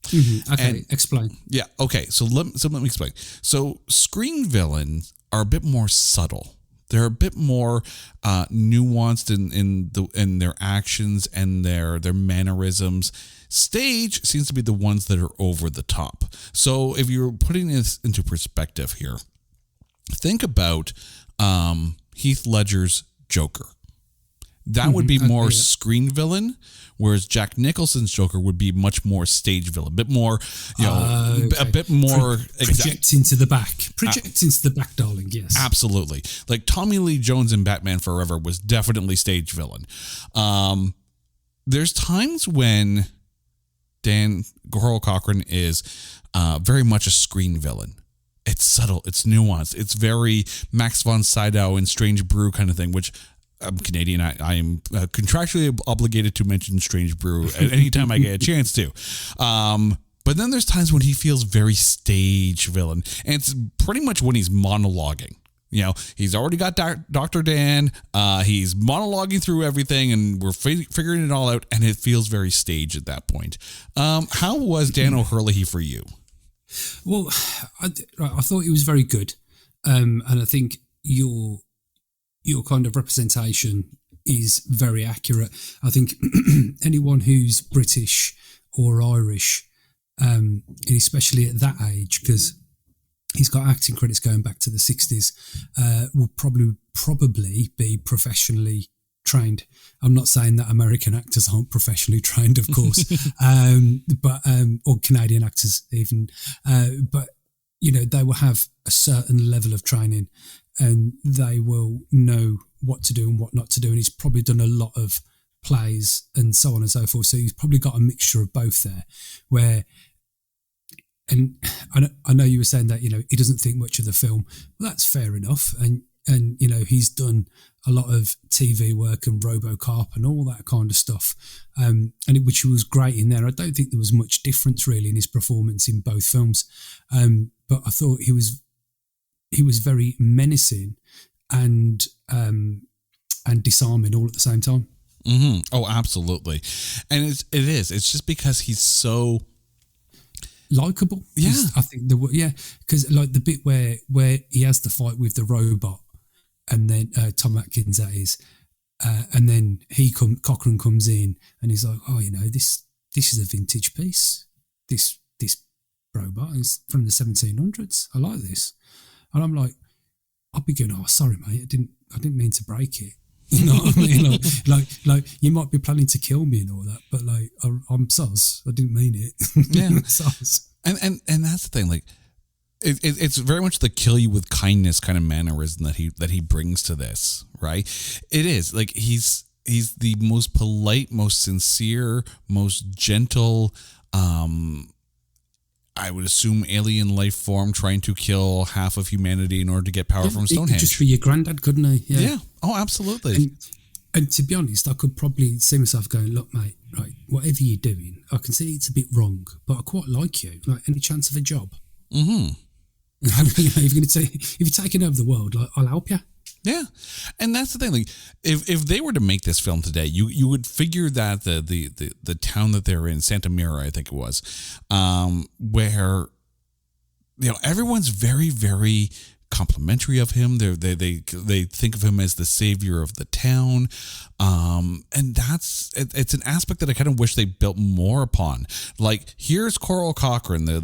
Mm-hmm. Okay, explain. Yeah, okay. So let me explain. So screen villains are a bit more subtle. They're a bit more nuanced in their actions and their mannerisms. Stage seems to be the ones that are over the top. So if you're putting this into perspective here, think about Heath Ledger's Joker. That would be more screen villain, whereas Jack Nicholson's Joker would be much more stage villain, a bit more, a bit more project into the back. Project into the back, darling. Yes, absolutely. Like Tommy Lee Jones in Batman Forever was definitely stage villain. There's times when Coral Cochran is very much a screen villain. It's subtle, it's nuanced, it's very Max von Sydow and Strange Brew kind of thing, which I'm Canadian. I am contractually obligated to mention Strange Brew at any time I get a chance to. But then there's times when he feels very stage villain, and it's pretty much when he's monologuing. You know, he's already got Dr. Dan. He's monologuing through everything, and we're figuring it all out, and it feels very stage at that point. How was Dan O'Herlihy for you? Well, I thought he was very good, and I think your kind of representation is very accurate. I think anyone who's British or Irish, and especially at that age, because he's got acting credits going back to the 60s, will probably be professionally trained. I'm not saying that American actors aren't professionally trained, of course, but or Canadian actors even, but you know, they will have a certain level of training, and they will know what to do and what not to do. And he's probably done a lot of plays and so on and so forth. So he's probably got a mixture of both there, where, and I know you were saying that, you know, he doesn't think much of the film. Well, that's fair enough. And you know, he's done a lot of TV work and RoboCop and all that kind of stuff, which was great in there. I don't think there was much difference really in his performance in both films, but I thought he was very menacing and and disarming all at the same time. Mm-hmm. Oh, absolutely. And it is. It's just because he's so likable. Yeah, I think because like the bit where he has the fight with the robot, and then Tom Atkins that is, and then Cochrane comes in and he's like, oh, this is a vintage piece. This robot is from the 1700s. I like this, and I'm like, I'll be going, oh, sorry, mate, I didn't mean to break it. You know what I mean? Like you might be planning to kill me and all that, but like I'm sus. I didn't mean it. Yeah, sus. And that's the thing. Like, it's very much the kill you with kindness kind of mannerism that he brings to this, right? It is like he's the most polite, most sincere, most gentle. I would assume alien life form trying to kill half of humanity in order to get power from Stonehenge. Just for your granddad, couldn't he? Yeah. Oh, absolutely. And to be honest, I could probably see myself going, look, mate, right, whatever you're doing, I can see it's a bit wrong, but I quite like you. Like, any chance of a job? Mm-hmm. If you're taking over the world, like, I'll help you. Yeah, and that's the thing. Like, if they were to make this film today, you would figure that the town that they're in, Santa Mira, I think it was, where everyone's very, very complimentary of him. They think of him as the savior of the town, and it's an aspect that I kind of wish they built more upon. Like, here's Coral Cochrane, the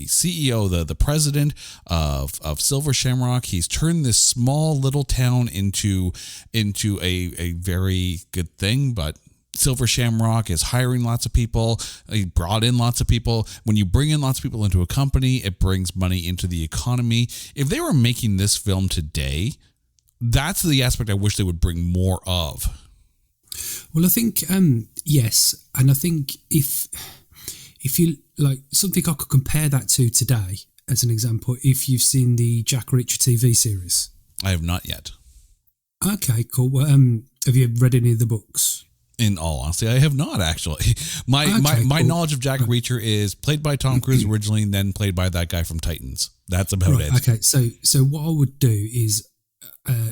CEO, the president of Silver Shamrock. He's turned this small little town into a very good thing, but Silver Shamrock is hiring lots of people. He brought in lots of people. When you bring in lots of people into a company, it brings money into the economy. If they were making this film today, that's the aspect I wish they would bring more of. Well, I think, yes. And I think if you like something I could compare that to today, as an example, if you've seen the Jack Reacher TV series. I have not yet. Okay, cool. Well, have you read any of the books? In all honesty, I have not actually. My knowledge of Jack Reacher is played by Tom Cruise originally, and then played by that guy from Titans. That's about it. Okay, so what I would do is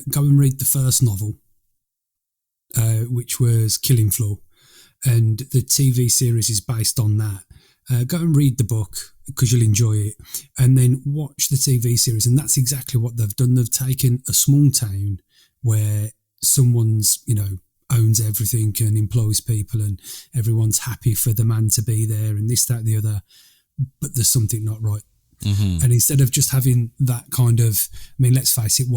go and read the first novel, which was Killing Floor, and the TV series is based on that. Go and read the book because you'll enjoy it, and then watch the TV series, and that's exactly what they've done. They've taken a small town where someone's, owns everything and employs people, and everyone's happy for the man to be there, and this, that, the other, but there's something not right. Mm-hmm. And instead of just having that kind of, let's face it,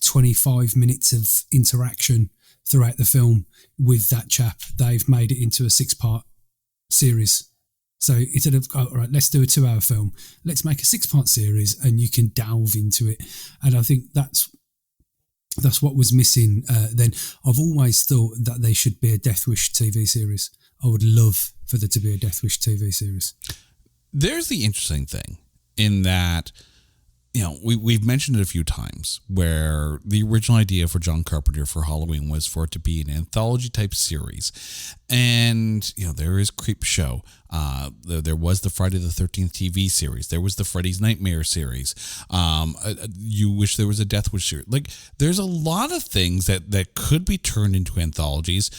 25 minutes of interaction throughout the film with that chap, they've made it into a 6-part series. So instead of, all right, let's do a 2-hour film, let's make a 6-part series, and you can delve into it. And I think that's what was missing then. I've always thought that they should be a Death Wish TV series. I would love for there to be a Death Wish TV series. There's the interesting thing in that, we've mentioned it a few times, where the original idea for John Carpenter for Halloween was for it to be an anthology type series. And, there is Creep Show. There was the Friday the 13th TV series. There was the Freddy's Nightmare series. You wish there was a Death Wish series. Like, there's a lot of things that could be turned into anthologies,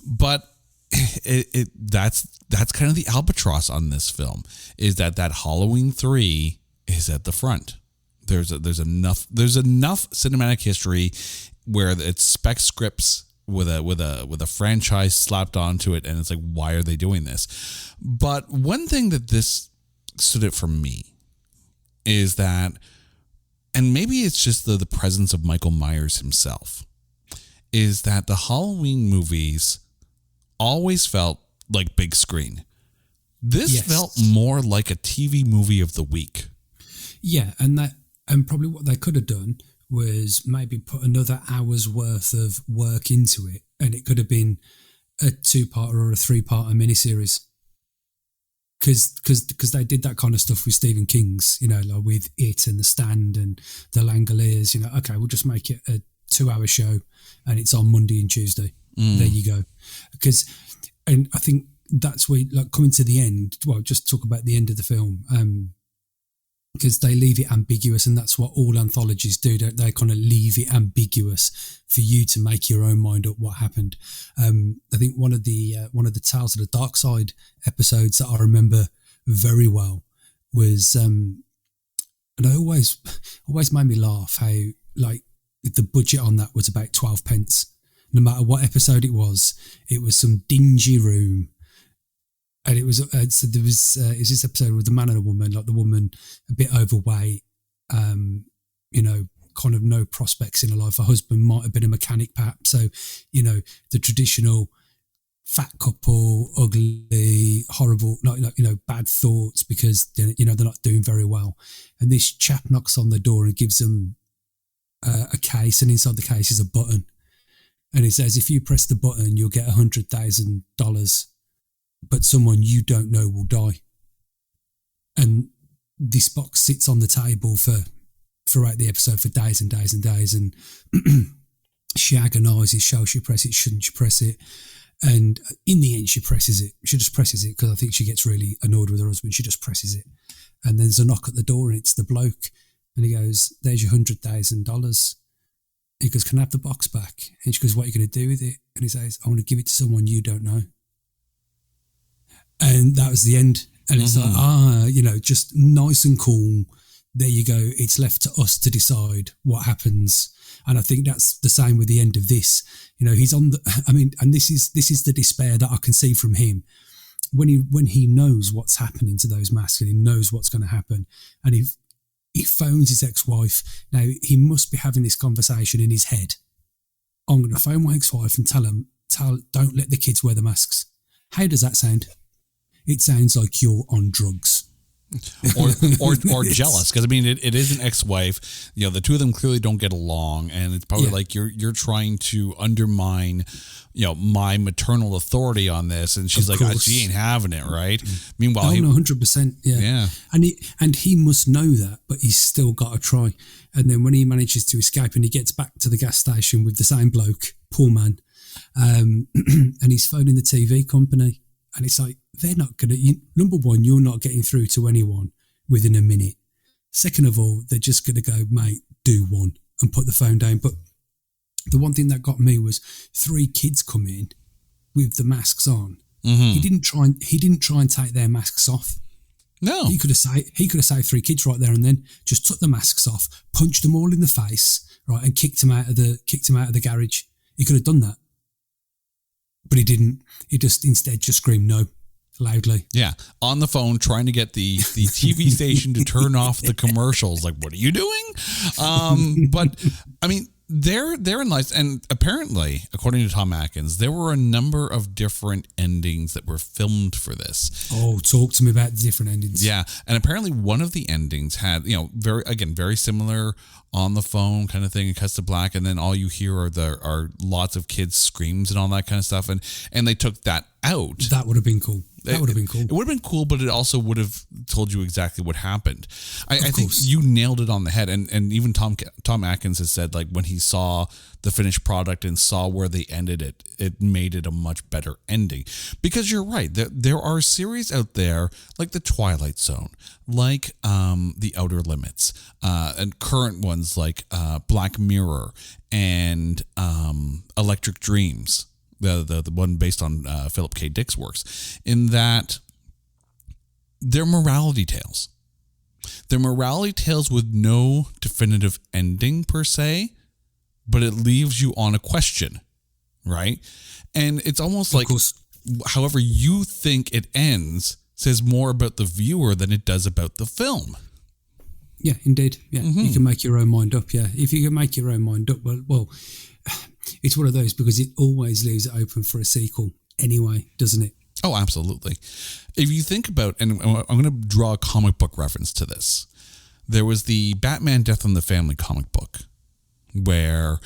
but that's kind of the albatross on this film, is that Halloween 3 is at the front. There's enough cinematic history where it's spec scripts with a franchise slapped onto it, and it's like, why are they doing this? But one thing that this stood out for me is that, and maybe it's just the presence of Michael Myers himself, is that the Halloween movies always felt like big screen. This felt more like a TV movie of the week. Yeah, and probably what they could have done was maybe put another hour's worth of work into it, and it could have been a 2-parter or a 3-parter miniseries. Because they did that kind of stuff with Stephen King's, like with It and The Stand and The Langoliers. Okay, we'll just make it a 2-hour show, and it's on Monday and Tuesday. There you go. And I think that's where, like, coming to the end. Well, just talk about the end of the film. because they leave it ambiguous, and that's what all anthologies do. Don't they? Kind of leave it ambiguous for you to make your own mind up what happened. I think one of the Tales of the Dark Side episodes that I remember very well was, and I always made me laugh how like the budget on that was about 12 pence. No matter what episode it was some dingy room. And it was so there was this episode with the man and a woman, like the woman a bit overweight, kind of no prospects in her life. Her husband might have been a mechanic, perhaps. So, the traditional fat couple, ugly, horrible, bad thoughts because they're not doing very well. And this chap knocks on the door and gives them a case, and inside the case is a button, and he says, if you press the button, you'll get $100,000. But someone you don't know will die. And this box sits on the table throughout the episode for days and days and days. And she agonises, shall she press it, shouldn't she press it? And in the end, she presses it. She just presses it because I think she gets really annoyed with her husband. She just presses it. And then there's a knock at the door and it's the bloke. And he goes, there's your $100,000. He goes, can I have the box back? And she goes, what are you going to do with it? And he says, I want to give it to someone you don't know. And that was the end. And it's like, just nice and cool. There you go. It's left to us to decide what happens. And I think that's the same with the end of this. He's on and this is the despair that I can see from him when he knows what's happening to those masks and he knows what's going to happen. And he phones his ex-wife. Now, he must be having this conversation in his head. I'm going to phone my ex-wife and tell don't let the kids wear the masks. How does that sound? It sounds like you're on drugs. or jealous, because it is an ex-wife. The two of them clearly don't get along, and it's probably like you're trying to undermine my maternal authority on this, and she's she ain't having it, right? Meanwhile, 100%, yeah. And he must know that, but he's still got to try. And then when he manages to escape and he gets back to the gas station with the same bloke, poor man, and he's phoning the TV company. And it's like, they're not going to, number one, you're not getting through to anyone within a minute. Second of all, they're just going to go, mate, do one and put the phone down. But the one thing that got me was 3 kids come in with the masks on. Mm-hmm. He didn't try and take their masks off. No. He could have saved 3 kids right there and then, just took the masks off, punched them all in the face, right, and kicked them out of the garage. He could have done that. But he didn't. He instead screamed no loudly. Yeah, on the phone trying to get the TV station to turn off the commercials. Like, what are you doing? But they're in life, and apparently, according to Tom Atkins, there were a number of different endings that were filmed for this. Oh, talk to me about the different endings. Yeah, and apparently one of the endings had, very similar on the phone kind of thing. It cuts to black, and then all you hear are lots of kids' screams and all that kind of stuff, and they took that out. That would have been cool. That would have been cool. It would have been cool, but it also would have told you exactly what happened. I think you nailed it on the head. And even Tom Atkins has said, like, when he saw the finished product and saw where they ended it, it made it a much better ending. Because you're right. There are series out there like The Twilight Zone, like The Outer Limits, and current ones like Black Mirror and Electric Dreams. The one based on Philip K. Dick's works, in that they're morality tales. They're morality tales with no definitive ending per se, but it leaves you on a question, right? And it's almost like however you think it ends says more about the viewer than it does about the film. Yeah, indeed. Yeah, You can make your own mind up. Yeah, if you can make your own mind up, well, it's one of those, because it always leaves it open for a sequel anyway, doesn't it? Oh, absolutely. If you think about, and I'm going to draw a comic book reference to this. There was the Batman Death in the Family comic book where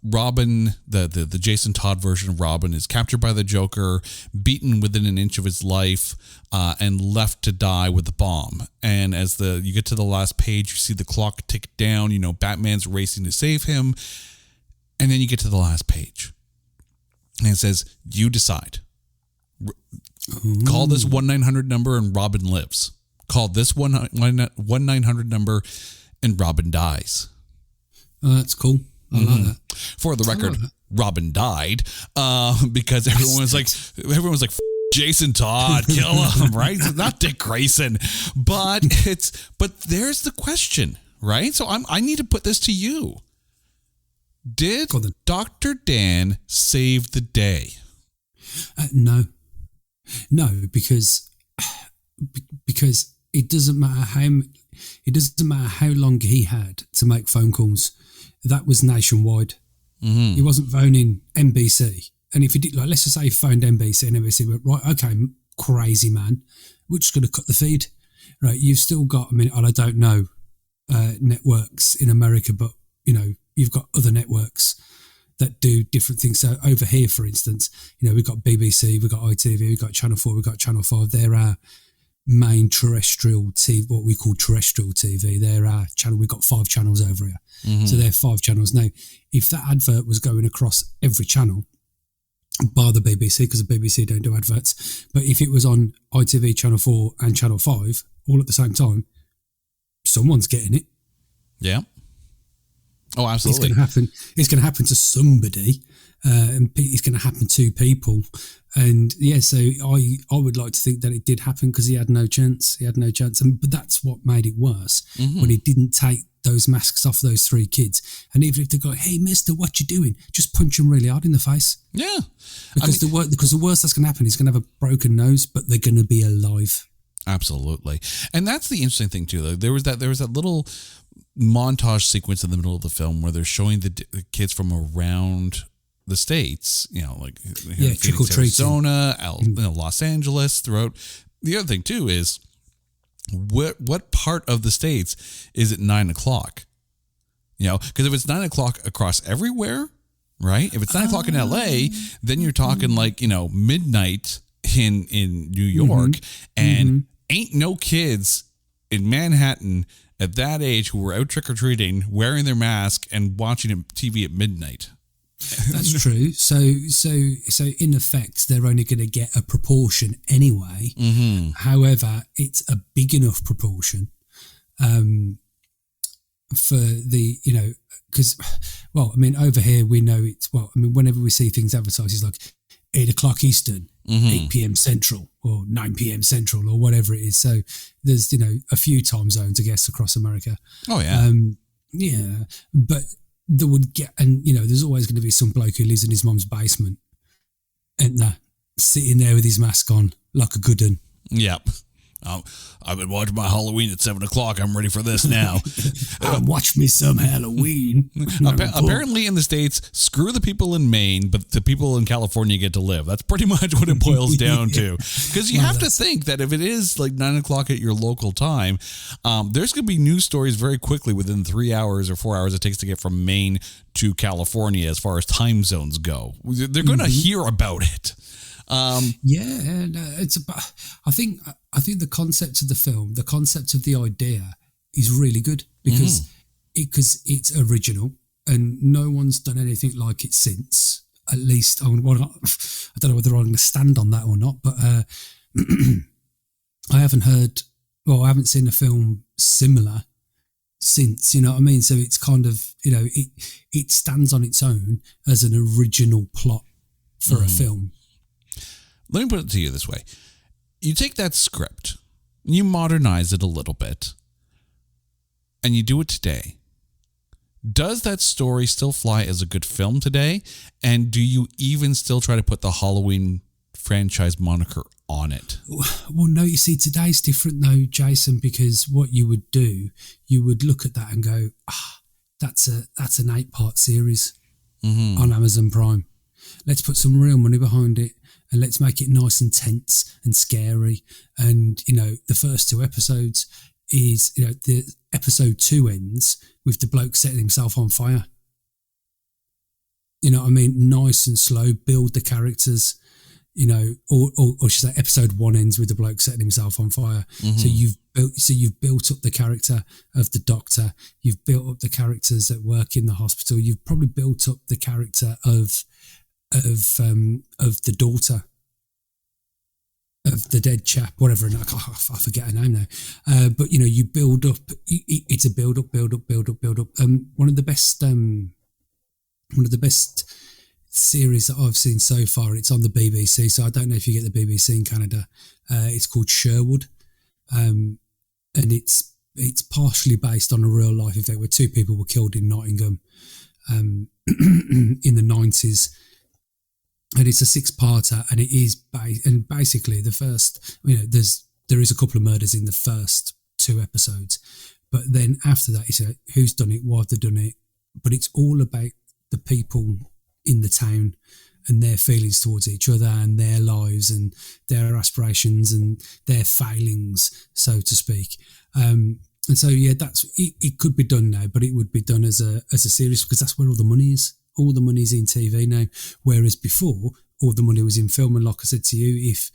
Robin, the Jason Todd version of Robin, is captured by the Joker, beaten within an inch of his life, and left to die with the bomb. And as you get to the last page, you see the clock tick down. Batman's racing to save him. And then you get to the last page. And it says, you decide. Call this 1-900 number and Robin lives. called this 1-900 number, and Robin dies. Oh, that's cool. I like that. For the record, Robin died because everyone was like, Jason Todd, kill him, right? It's not Dick Grayson, but there's the question, right? So I need to put this to you. Did Dr. Dan save the day? No, because it doesn't matter how long he had to make phone calls. That was nationwide. He wasn't phoning NBC. And if he did, like, let's just say he phoned NBC and NBC went, right, okay, crazy man, we're just going to cut the feed. Right, you've still got, I don't know, networks in America, but, you've got other networks that do different things. So over here, for instance, we've got BBC, we've got ITV, we've got Channel 4, we've got Channel 5. They're our main terrestrial TV, what we call terrestrial TV. They're our channel. We've got 5 channels over here. So they're 5 channels. Now, if that advert was going across every channel, bar the BBC, because the BBC don't do adverts, but if it was on ITV, Channel 4 and Channel 5 all at the same time, someone's getting it. Yeah. Oh, absolutely. It's going to happen to somebody, and it's going to happen to people. And yeah, so I would like to think that it did happen because he had no chance. But that's what made it worse, when he didn't take those masks off those 3 kids. And even if they go, hey, mister, what you doing? Just punch them really hard in the face. Yeah. Because the worst that's going to happen, he's going to have a broken nose, but they're going to be alive. Absolutely. And that's the interesting thing too, though. There was that little montage sequence in the middle of the film where they're showing the kids from around the States, Phoenix, Arizona, Los Angeles, throughout. The other thing too is what part of the States is it 9 o'clock? Because if it's 9 o'clock across everywhere, right? If it's 9 o'clock in LA, then you're talking midnight in New York, and ain't no kids in Manhattan at that age who were out trick-or-treating, wearing their mask and watching TV at midnight. That's true. So in effect, they're only going to get a proportion anyway. However, it's a big enough proportion for the, because, over here we know it's, whenever we see things advertised, it's like 8 o'clock Eastern, 8 p.m. Central, or 9 p.m. Central, or whatever it is. So there's, a few time zones, I guess, across America. Oh, yeah. Yeah. But there would get, and, there's always going to be some bloke who lives in his mum's basement and sitting there with his mask on like a good un. Yep. I've been watching my Halloween at 7 o'clock. I'm ready for this now. Watch me some Halloween. Apparently in the States, screw the people in Maine, but the people in California get to live. That's pretty much what it boils down to. Because you have to think that if it is like 9 o'clock at your local time, there's going to be news stories very quickly within 3 hours or 4 hours it takes to get from Maine to California as far as time zones go. They're going to hear about it. It's about, I think the concept of the film, the concept of the idea is really good because it's original and no one's done anything like it since. At least, I don't know whether I'm going to stand on that or not, but I haven't seen a film similar since, you know what I mean? So it's kind of, it stands on its own as an original plot for a film. Let me put it to you this way. You take that script, you modernize it a little bit, and you do it today. Does that story still fly as a good film today? And do you even still try to put the Halloween franchise moniker on it? Well, no, you see, today's different though, Jason, because what you would do, you would look at that and go, that's an 8-part series on Amazon Prime. Let's put some real money behind it. And let's make it nice and tense and scary. And, the first 2 episodes is, the episode 2 ends with the bloke setting himself on fire. You know what I mean? Nice and slow, build the characters, or should I say episode 1 ends with the bloke setting himself on fire. So you've built up the character of the doctor. You've built up the characters that work in the hospital. You've probably built up the character of the daughter of the dead chap, whatever, and I forget her name now. But you build up. It's a build up. One of the best series that I've seen so far. It's on the BBC, so I don't know if you get the BBC in Canada. It's called Sherwood, and it's partially based on a real life event where 2 people were killed in Nottingham in the 90s. And it's a 6-parter, and it is basically the first. There is a couple of murders in the first 2 episodes, but then after that, it's who's done it, why have they done it. But it's all about the people in the town and their feelings towards each other and their lives and their aspirations and their failings, so to speak. And so, it could be done now, but it would be done as a series because that's where all the money is. All the money's in TV now, whereas before all the money was in film. And like I said to you, if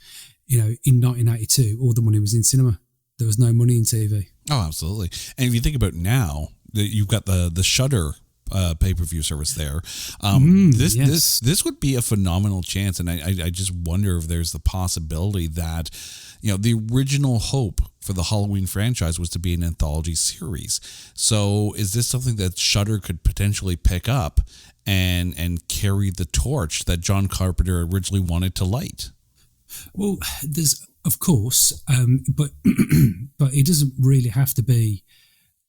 in 1982 all the money was in cinema, there was no money in TV. Oh, absolutely. And if you think about now, you've got the Shudder pay-per-view service there. This would be a phenomenal chance, and I just wonder if there's the possibility that the original hope for the Halloween franchise was to be an anthology series. So is this something that Shudder could potentially pick up and carry the torch that John Carpenter originally wanted to light? Well, there's of course, but it doesn't really have to be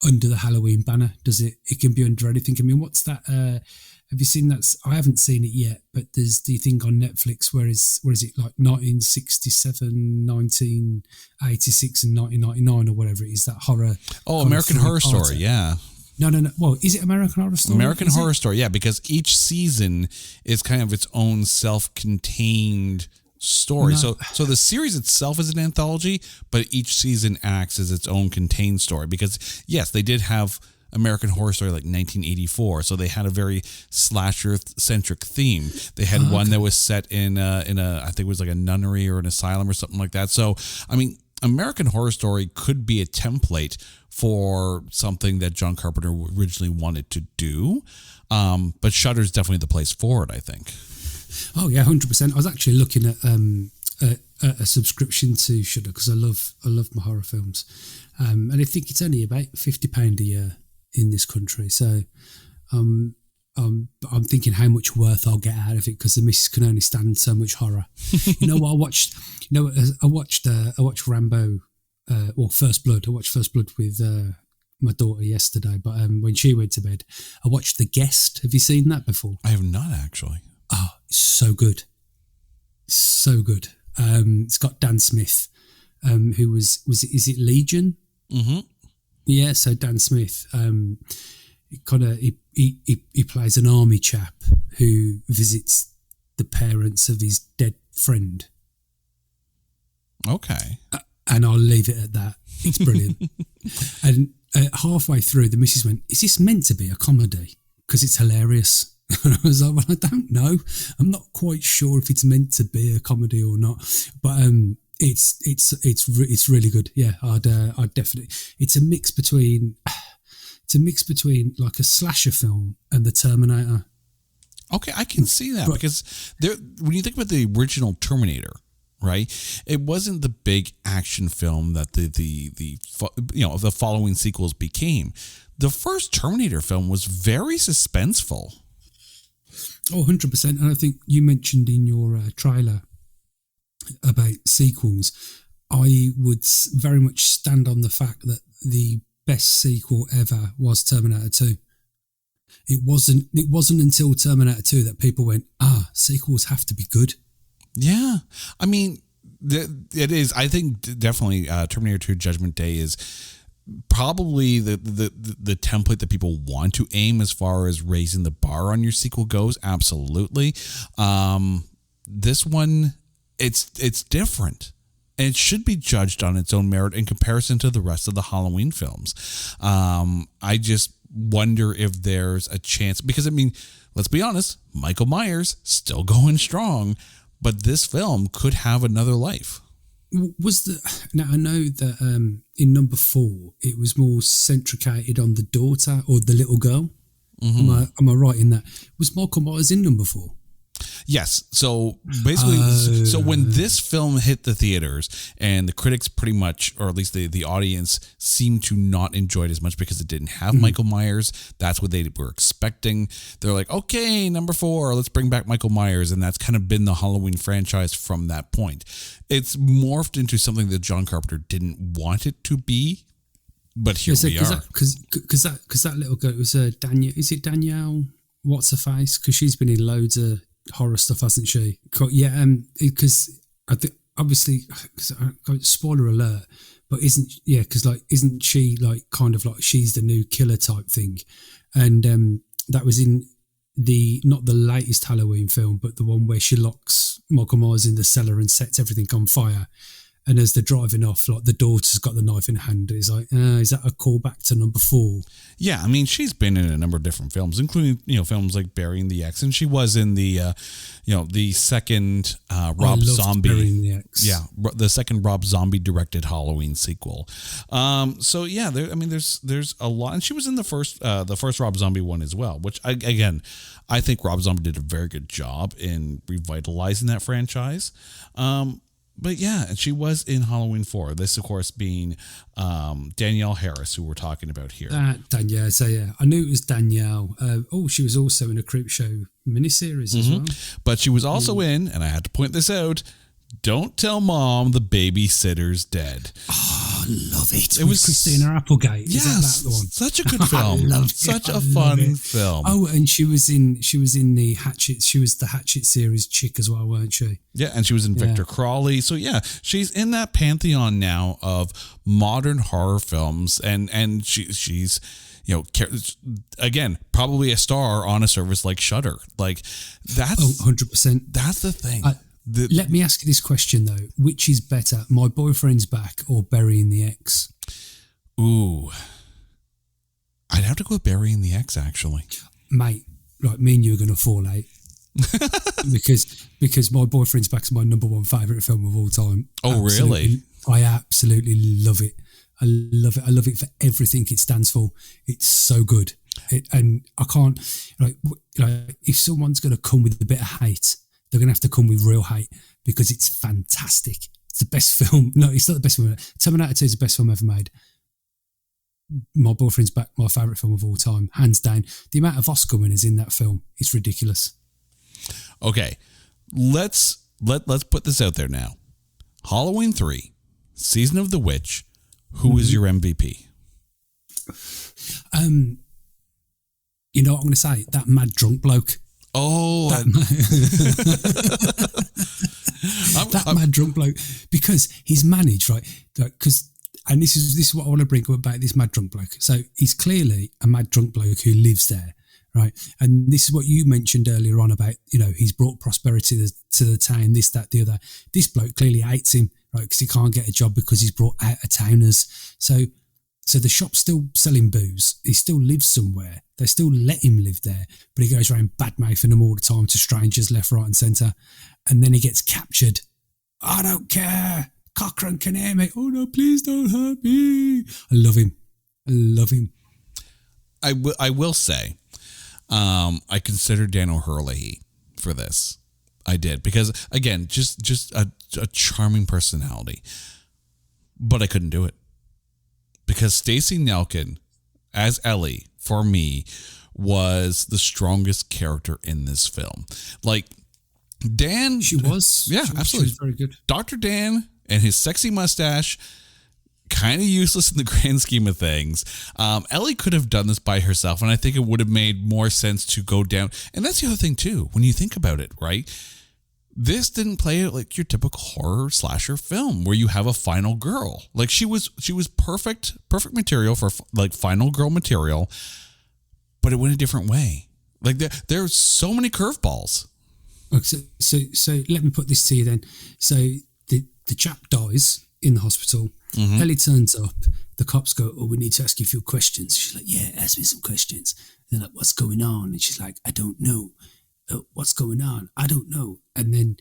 under the Halloween banner, does it? It can be under anything. I mean, what's that? Have you seen that? I haven't seen it yet, but there's the thing on Netflix where is it like 1967, 1986 and 1999 or whatever it is, that horror. Oh, American Horror Story, yeah. No. Well, is it American Horror Story? American Horror Story, yeah, because each season is kind of its own self-contained story. No. So the series itself is an anthology, but each season acts as its own contained story. Because yes, they did have American Horror Story like 1984, so they had a very slasher-centric theme. They had one that was set in a I think it was like a nunnery or an asylum or something like that. So I mean, American Horror Story could be a template for something that John Carpenter originally wanted to do, but Shudder's definitely the place for it, I think. Oh yeah, 100%. I was actually looking at a subscription to Shudder because I love my horror films, and I think it's only about £50 a year in this country. So I'm thinking how much worth I'll get out of it because the missus can only stand so much horror. You know what I watched? I watched Rambo, or First Blood. I watched First Blood with my daughter yesterday, but when she went to bed, I watched The Guest. Have you seen that before? I have not actually. Oh, it's so good. So good. It's got Dan Smith, who is it Legion? Mm-hmm. Yeah, so Dan Smith, he plays an army chap who visits the parents of his dead friend. Okay. And I'll leave it at that. It's brilliant. And halfway through, the missus went, "Is this meant to be a comedy? Because it's hilarious." And I was like, "Well, I don't know. I'm not quite sure if it's meant to be a comedy or not." But it's really good. Yeah, I'd definitely. It's a mix between like a slasher film and the Terminator. Okay, I can see that because when you think about the original Terminator, right? It wasn't the big action film that the following sequels became. The first Terminator film was very suspenseful. Oh, 100%. And I think you mentioned in your trailer about sequels, I would very much stand on the fact that the best sequel ever was Terminator 2. It wasn't until Terminator 2 that people went, sequels have to be good. Yeah. I mean, it is. I think definitely Terminator 2 Judgment Day is probably the template that people want to aim as far as raising the bar on your sequel goes. Absolutely. This one, it's different. And it should be judged on its own merit in comparison to the rest of the Halloween films. I just wonder if there's a chance, because I mean, let's be honest, Michael Myers still going strong, but this film could have another life. Now I know that in number 4 it was more centricated on the daughter or the little girl. Mm-hmm. Am I right in that? Was Michael Myers in number 4? Yes. So basically, so when this film hit the theaters and the critics pretty much, or at least the audience, seemed to not enjoy it as much because it didn't have Michael Myers. That's what they were expecting. They're like, okay, number 4, let's bring back Michael Myers. And that's kind of been the Halloween franchise from that point. It's morphed into something that John Carpenter didn't want it to be. But here we are. Because that little girl, it was Danielle. Is it Danielle? What's her face? Because she's been in loads of horror stuff, hasn't she? Yeah, because I think obviously, spoiler alert, but isn't she like kind of like she's the new killer type thing, and that was in not the latest Halloween film, but the one where she locks Michael Myers in the cellar and sets everything on fire. And as they're driving off, like the daughter's got the knife in hand. It's like, is that a callback to number 4? Yeah, I mean, she's been in a number of different films, including films like Burying the X, and she was in the the second Rob Zombie, Burying the X. Yeah, the second Rob Zombie directed Halloween sequel. So yeah, there's a lot, and she was in the first Rob Zombie one as well, which I think Rob Zombie did a very good job in revitalizing that franchise. But yeah, and she was in Halloween 4. This, of course, being Danielle Harris, who we're talking about here. Danielle. So yeah, I knew it was Danielle. She was also in a Creepshow miniseries as well. But she was also in, and I had to point this out, Don't Tell Mom the Babysitter's Dead. Oh, I love it. It was Christina Applegate. Yes, is that the one? Such a good film. Such a fun film. Oh, and she was in the Hatchet. She was the Hatchet series chick as well, weren't she? Yeah, and she was in Victor Crawley. So yeah, she's in that pantheon now of modern horror films, and she's again, probably a star on a service like Shudder. Like that's 100%. That's the thing. Let me ask you this question though: which is better, My Boyfriend's Back or Burying the X? Ooh, I'd have to go with Burying the X, actually. Mate, like me and you are going to fall out because My Boyfriend's Back is my number 1 favourite film of all time. Oh, really? I absolutely love it. I love it. I love it for everything it stands for. It's so good. And I can't, like if someone's going to come with a bit of hate, they're going to have to come with real hate because it's fantastic. It's the best film. No, it's not the best film. Terminator 2 is the best film ever made. My Boyfriend's Back, my favourite film of all time, hands down. The amount of Oscar winners in that film is ridiculous. Okay, let's put this out there now. Halloween 3, Season of the Witch. Who is your MVP? You know what I'm going to say? That mad drunk bloke. Oh, that mad drunk bloke, because he's managed, right? Because, and this is what I want to bring up about this mad drunk bloke. So he's clearly a mad drunk bloke who lives there, right? And this is what you mentioned earlier on about, he's brought prosperity to the town, this, that, the other. This bloke clearly hates him, right? Because he can't get a job because he's brought out-of-towners. So the shop's still selling booze. He still lives somewhere. They still let him live there, but he goes around bad-mouthing them all the time to strangers left, right and centre. And then he gets captured. I don't care. Cochrane can hear me. Oh no, please don't hurt me. I love him. I will say, I considered Dan O'Herlihy for this. I did, because again, just a charming personality, but I couldn't do it because Stacey Nelkin as Ellie, for me, was the strongest character in this film. Like Dan, she was, absolutely, she was very good. Dr. Dan and his sexy mustache, kind of useless in the grand scheme of things. Ellie could have done this by herself, and I think it would have made more sense to go down. And that's the other thing too, when you think about it, right? This didn't play out like your typical horror slasher film where you have a final girl. Like she was perfect material for like final girl material, but it went a different way. Like there's so many curveballs. Okay, so let me put this to you then. So the chap dies in the hospital. Mm-hmm. Ellie turns up. The cops go, "Oh, we need to ask you a few questions." She's like, "Yeah, ask me some questions." They're like, "What's going on?" And she's like, "I don't know." "What's going on?" "I don't know." And then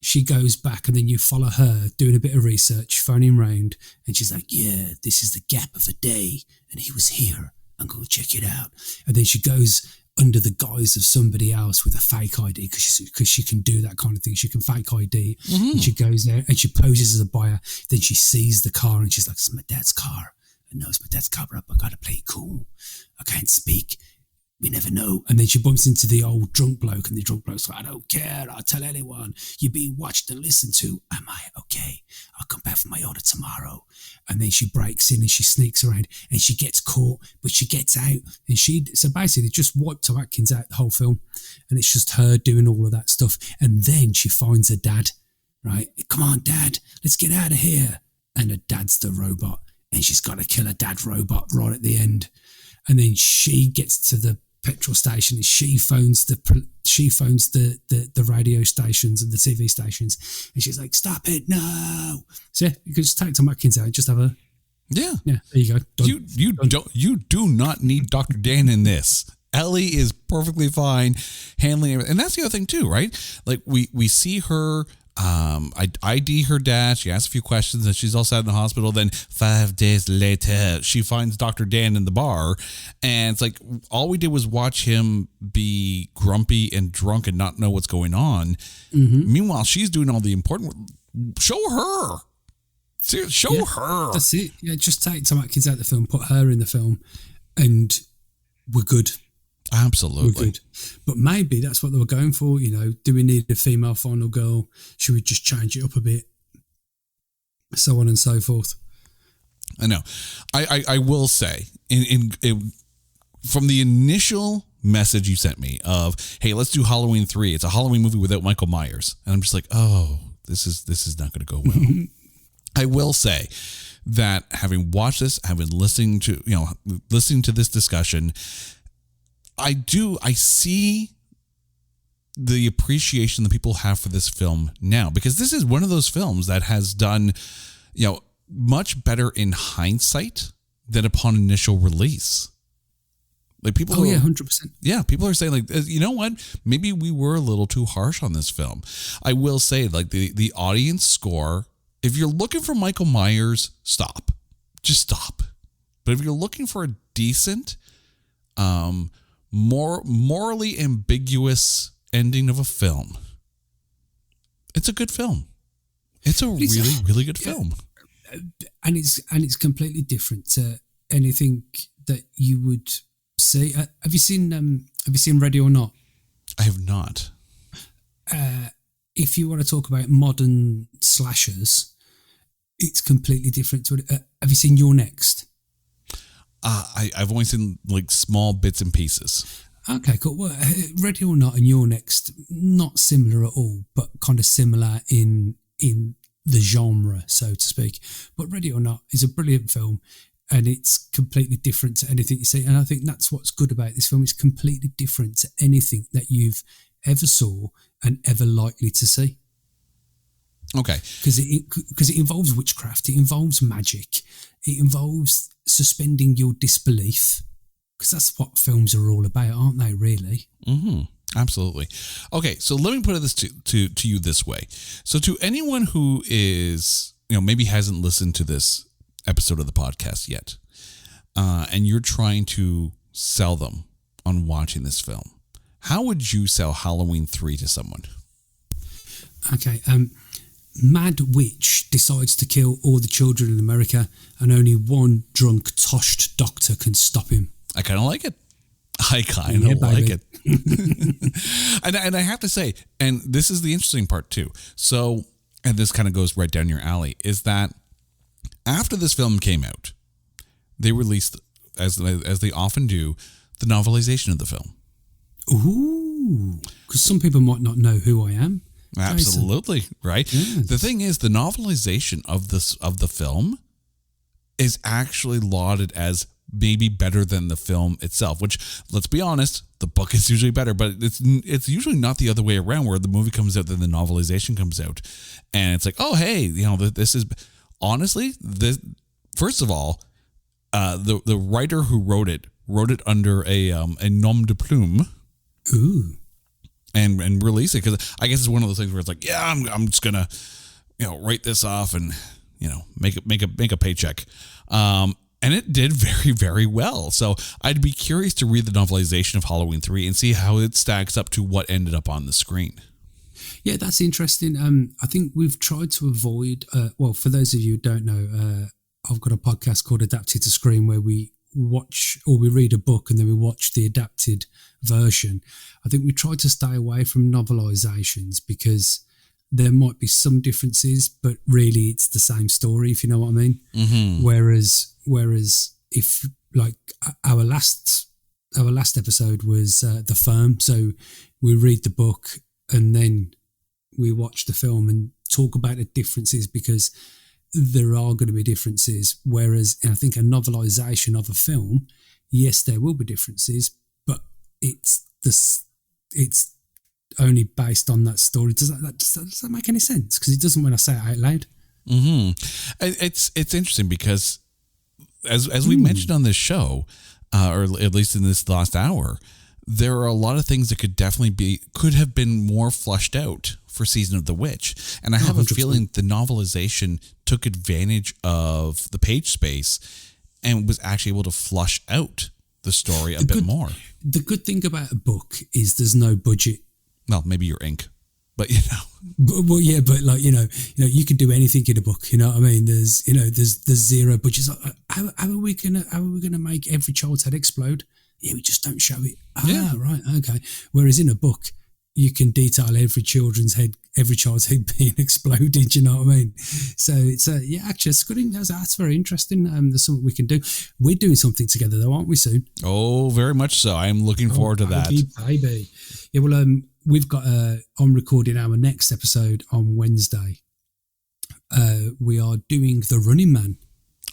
she goes back, and then you follow her doing a bit of research, phoning round, and she's like, "Yeah, this is the gap of a day, and he was here. I'm going to check it out." And then she goes under the guise of somebody else with a fake ID because she can do that kind of thing. She can fake ID. And she goes there and she poses as a buyer. Then she sees the car and she's like, it's my dad's car. I know it's my dad's car, but I got to play it cool. I can't speak. We never know. And then she bumps into the old drunk bloke, and the drunk bloke's like, I don't care. I'll tell anyone. You're being watched and listened to. Am I? Okay. I'll come back for my order tomorrow. And then she breaks in and she sneaks around and she gets caught, but she gets out. And so basically just wiped Tom Atkins out the whole film. And it's just her doing all of that stuff. And then she finds her dad, right? Come on, Dad, let's get out of here. And her dad's the robot. And she's got to kill her dad robot right at the end. And then she gets to the petrol station and she phones the radio stations and the TV stations, and she's like, stop it, no. So yeah, you could just take Tom Atkins out and just have a yeah, there you go. Done. You do not need Dr. Dan in this. Ellie is perfectly fine handling everything. And that's the other thing too, right? Like we see her ID her dad. She asks a few questions and she's all set in the hospital. Then 5 days later, she finds Dr. Dan in the bar. And it's like, all we did was watch him be grumpy and drunk and not know what's going on. Meanwhile, she's doing all the important work. Show her. Show her. That's it. Yeah, just take Tom Atkins out of the film, put her in the film, and we're good. Absolutely. We're good. But maybe that's what they were going for. You know, do we need a female final girl? Should we just change it up a bit? So on and so forth. I know. I will say, in from the initial message you sent me of, hey, let's do Halloween 3. It's a Halloween movie without Michael Myers. And I'm just like, oh, this is not going to go well. I will say that having watched this, having listening to this discussion, I see the appreciation that people have for this film now, because this is one of those films that has done, much better in hindsight than upon initial release. Like people, 100%. Yeah, people are saying like, you know what? Maybe we were a little too harsh on this film. I will say, like the audience score. If you're looking for Michael Myers, stop. Just stop. But if you're looking for a decent, more morally ambiguous ending of a film, it's a good film. It's a really good film. And it's completely different to anything that you would see. Have you seen Ready or Not? I have not. If you want to talk about modern slashers, it's completely different to it. Have you seen You're Next? I've only seen like small bits and pieces. Okay, cool. Well, Ready or Not and You're Next, not similar at all, but kind of similar in the genre, so to speak. But Ready or Not is a brilliant film, and it's completely different to anything you see. And I think that's what's good about this film. It's completely different to anything that you've ever saw and ever likely to see. Okay. Because it involves witchcraft, it involves magic, it involves suspending your disbelief, because that's what films are all about, aren't they, really? Mm-hmm. Absolutely. Okay, so let me put this to you this way. So to anyone who is, maybe hasn't listened to this episode of the podcast yet, and you're trying to sell them on watching this film, how would you sell Halloween 3 to someone? Okay, mad witch decides to kill all the children in America, and only one drunk, toshed doctor can stop him. I kind of like it. Like it. and I have to say, and this is the interesting part too. So, and this kind of goes right down your alley, is that after this film came out, they released, as they often do, the novelization of the film. Ooh, because some people might not know who I am. Absolutely, right? Yes. The thing is, the novelization of the film is actually lauded as maybe better than the film itself, which, let's be honest, the book is usually better, but it's usually not the other way around, where the movie comes out, then the novelization comes out. And it's like, oh, hey, this is, honestly, first of all, the writer who wrote it under a nom de plume. Ooh. And release it, because I guess it's one of those things where it's like, yeah, I'm just gonna, write this off and, make a paycheck. And it did very, very well. So I'd be curious to read the novelization of Halloween 3 and see how it stacks up to what ended up on the screen. Yeah, that's interesting. I think we've tried to avoid, well, for those of you who don't know, I've got a podcast called Adapted to Screen where we watch or we read a book and then we watch the adapted version. I think we try to stay away from novelizations because there might be some differences, but really it's the same story, if you know what I mean. Mm-hmm. Whereas if like our last episode was The Firm, so we read the book and then we watch the film and talk about the differences because there are going to be differences. Whereas I think a novelization of a film, yes, there will be differences, but it's only based on that story. Does that make any sense? Because it doesn't when I say it out loud. Mm-hmm. It's interesting because as we mentioned on this show, or at least in this last hour, there are a lot of things that could have been more flushed out for Season of the Witch. And I have 100%. A feeling the novelization took advantage of the page space and was actually able to flush out the story a bit more. The good thing about a book is there's no budget. Well, maybe your ink, but Well, yeah, but like you can do anything in a book. You know what I mean? There's zero budget. How are we gonna make every child's head explode? Yeah, we just don't show it. Right, okay. Whereas in a book, you can detail every child's head being exploded. You know what I mean? So it's actually it's good. That's very interesting. There's something we can do. We're doing something together though, aren't we? Soon. Oh, very much so. I'm looking forward to that. Baby. Yeah. Well, we've got on recording our next episode on Wednesday. We are doing The Running Man.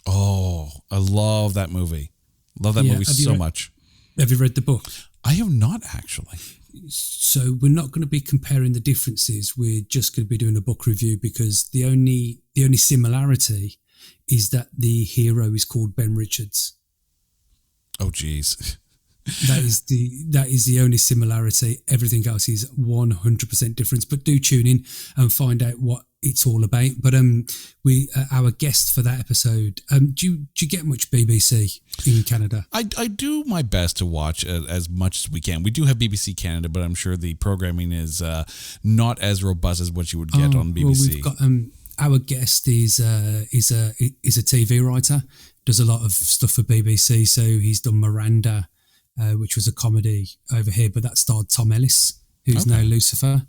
Oh, I love that movie. Love that movie so much. Have you read the book? I have not actually. So we're not going to be comparing the differences. We're just going to be doing a book review because the only similarity is that the hero is called Ben Richards. Oh, geez. That is the only similarity. Everything else is 100% difference. But do tune in and find out what it's all about. But our guest for that episode. Do you get much BBC in Canada? I do my best to watch as much as we can. We do have BBC Canada, but I'm sure the programming is not as robust as what you would get on BBC. Well, we've got our guest is a TV writer. Does a lot of stuff for BBC. So he's done Miranda, which was a comedy over here, but that starred Tom Ellis, who's now Lucifer.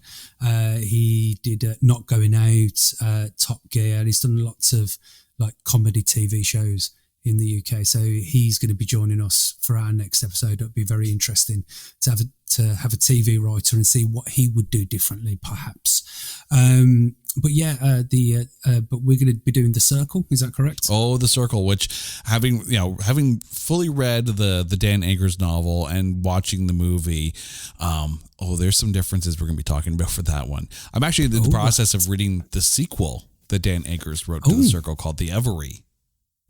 He did Not Going Out, Top Gear, and he's done lots of like comedy TV shows in the UK. So he's going to be joining us for our next episode. It'll be very interesting to have a TV writer and see what he would do differently, perhaps. But we're going to be doing The Circle. Is that correct? Oh, The Circle, which having fully read the Dan Eggers novel and watching the movie, there's some differences we're going to be talking about for that one. I'm actually in the process of reading the sequel that Dan Eggers wrote to The Circle called The Every.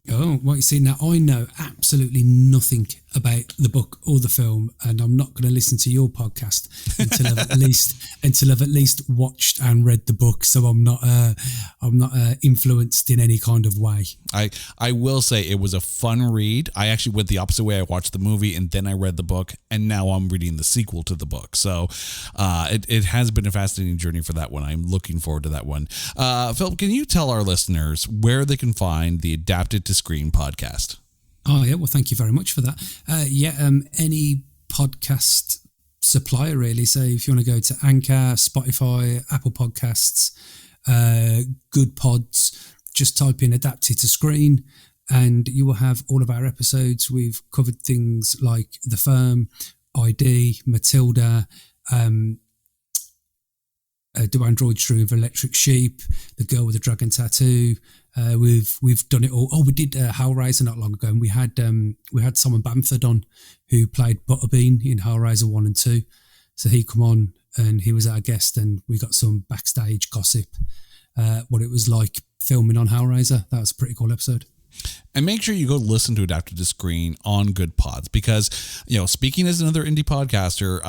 Oh, well, you see, now I know absolutely nothing about the book or the film, and I'm not going to listen to your podcast until I've at least watched and read the book. So I'm not influenced in any kind of way. I will say it was a fun read. I actually went the opposite way. I watched the movie and then I read the book, and now I'm reading the sequel to the book. So it has been a fascinating journey for that one. I'm looking forward to that one. Phil, can you tell our listeners where they can find the Adapted to Screen podcast? Oh, yeah. Well, thank you very much for that. Any podcast supplier, really. So if you want to go to Anchor, Spotify, Apple Podcasts, Good Pods, just type in Adapted to Screen and you will have all of our episodes. We've covered things like The Firm, ID, Matilda, Do Androids Dream of Electric Sheep, The Girl with the Dragon Tattoo. We've done it all. Oh, we did Hellraiser not long ago, and we had Simon Bamford on, who played Butterbean in Hellraiser 1 and 2. So he come on and he was our guest, and we got some backstage gossip, what it was like filming on Hellraiser. That was a pretty cool episode. And make sure you go listen to Adapted to Screen on Good Pods, because, speaking as another indie podcaster,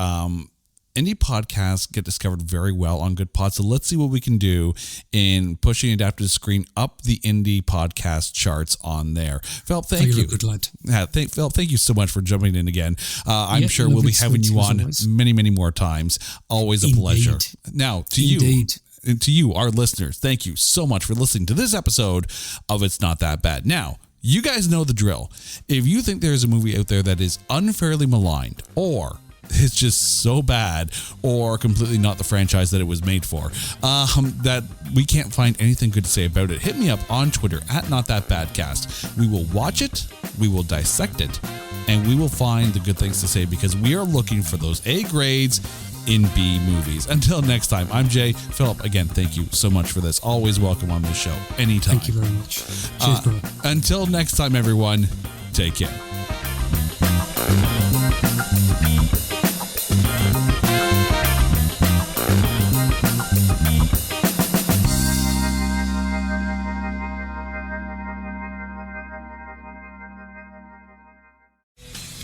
indie podcasts get discovered very well on Good Pod. So let's see what we can do in pushing Adaptive Screen up the indie podcast charts on there. Philip, thank you. Good lad. Yeah, Philip, thank you so much for jumping in again. I'm sure we'll be having you on many, many more times. Always a pleasure. Now, to you, our listeners, thank you so much for listening to this episode of It's Not That Bad. Now, you guys know the drill. If you think there's a movie out there that is unfairly maligned, or it's just so bad, or completely not the franchise that it was made for, that we can't find anything good to say about it, hit me up on Twitter at NotThatBadCast. We will watch it, we will dissect it, and we will find the good things to say, because we are looking for those A grades in B movies. Until next time, I'm Jay. Philip, again, thank you so much for this. Always welcome on this show. Anytime. Thank you very much. Cheers, brother. Until next time, everyone, take care.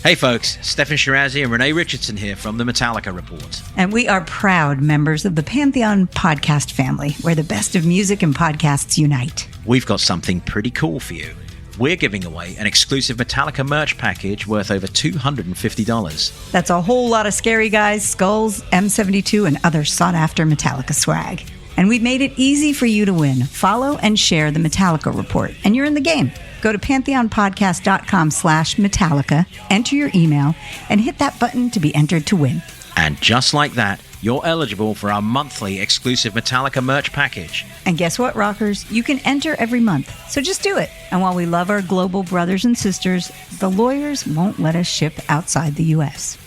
Hey folks, Stefan Shirazi and Renee Richardson here from the Metallica Report. And we are proud members of the Pantheon podcast family, where the best of music and podcasts unite. We've got something pretty cool for you. We're giving away an exclusive Metallica merch package worth over $250. That's a whole lot of Scary Guys, Skulls, M72, and other sought-after Metallica swag. And we've made it easy for you to win. Follow and share the Metallica Report, and you're in the game. Go to pantheonpodcast.com/Metallica, enter your email, and hit that button to be entered to win. And just like that, you're eligible for our monthly exclusive Metallica merch package. And guess what, rockers? You can enter every month, so just do it. And while we love our global brothers and sisters, the lawyers won't let us ship outside the U.S.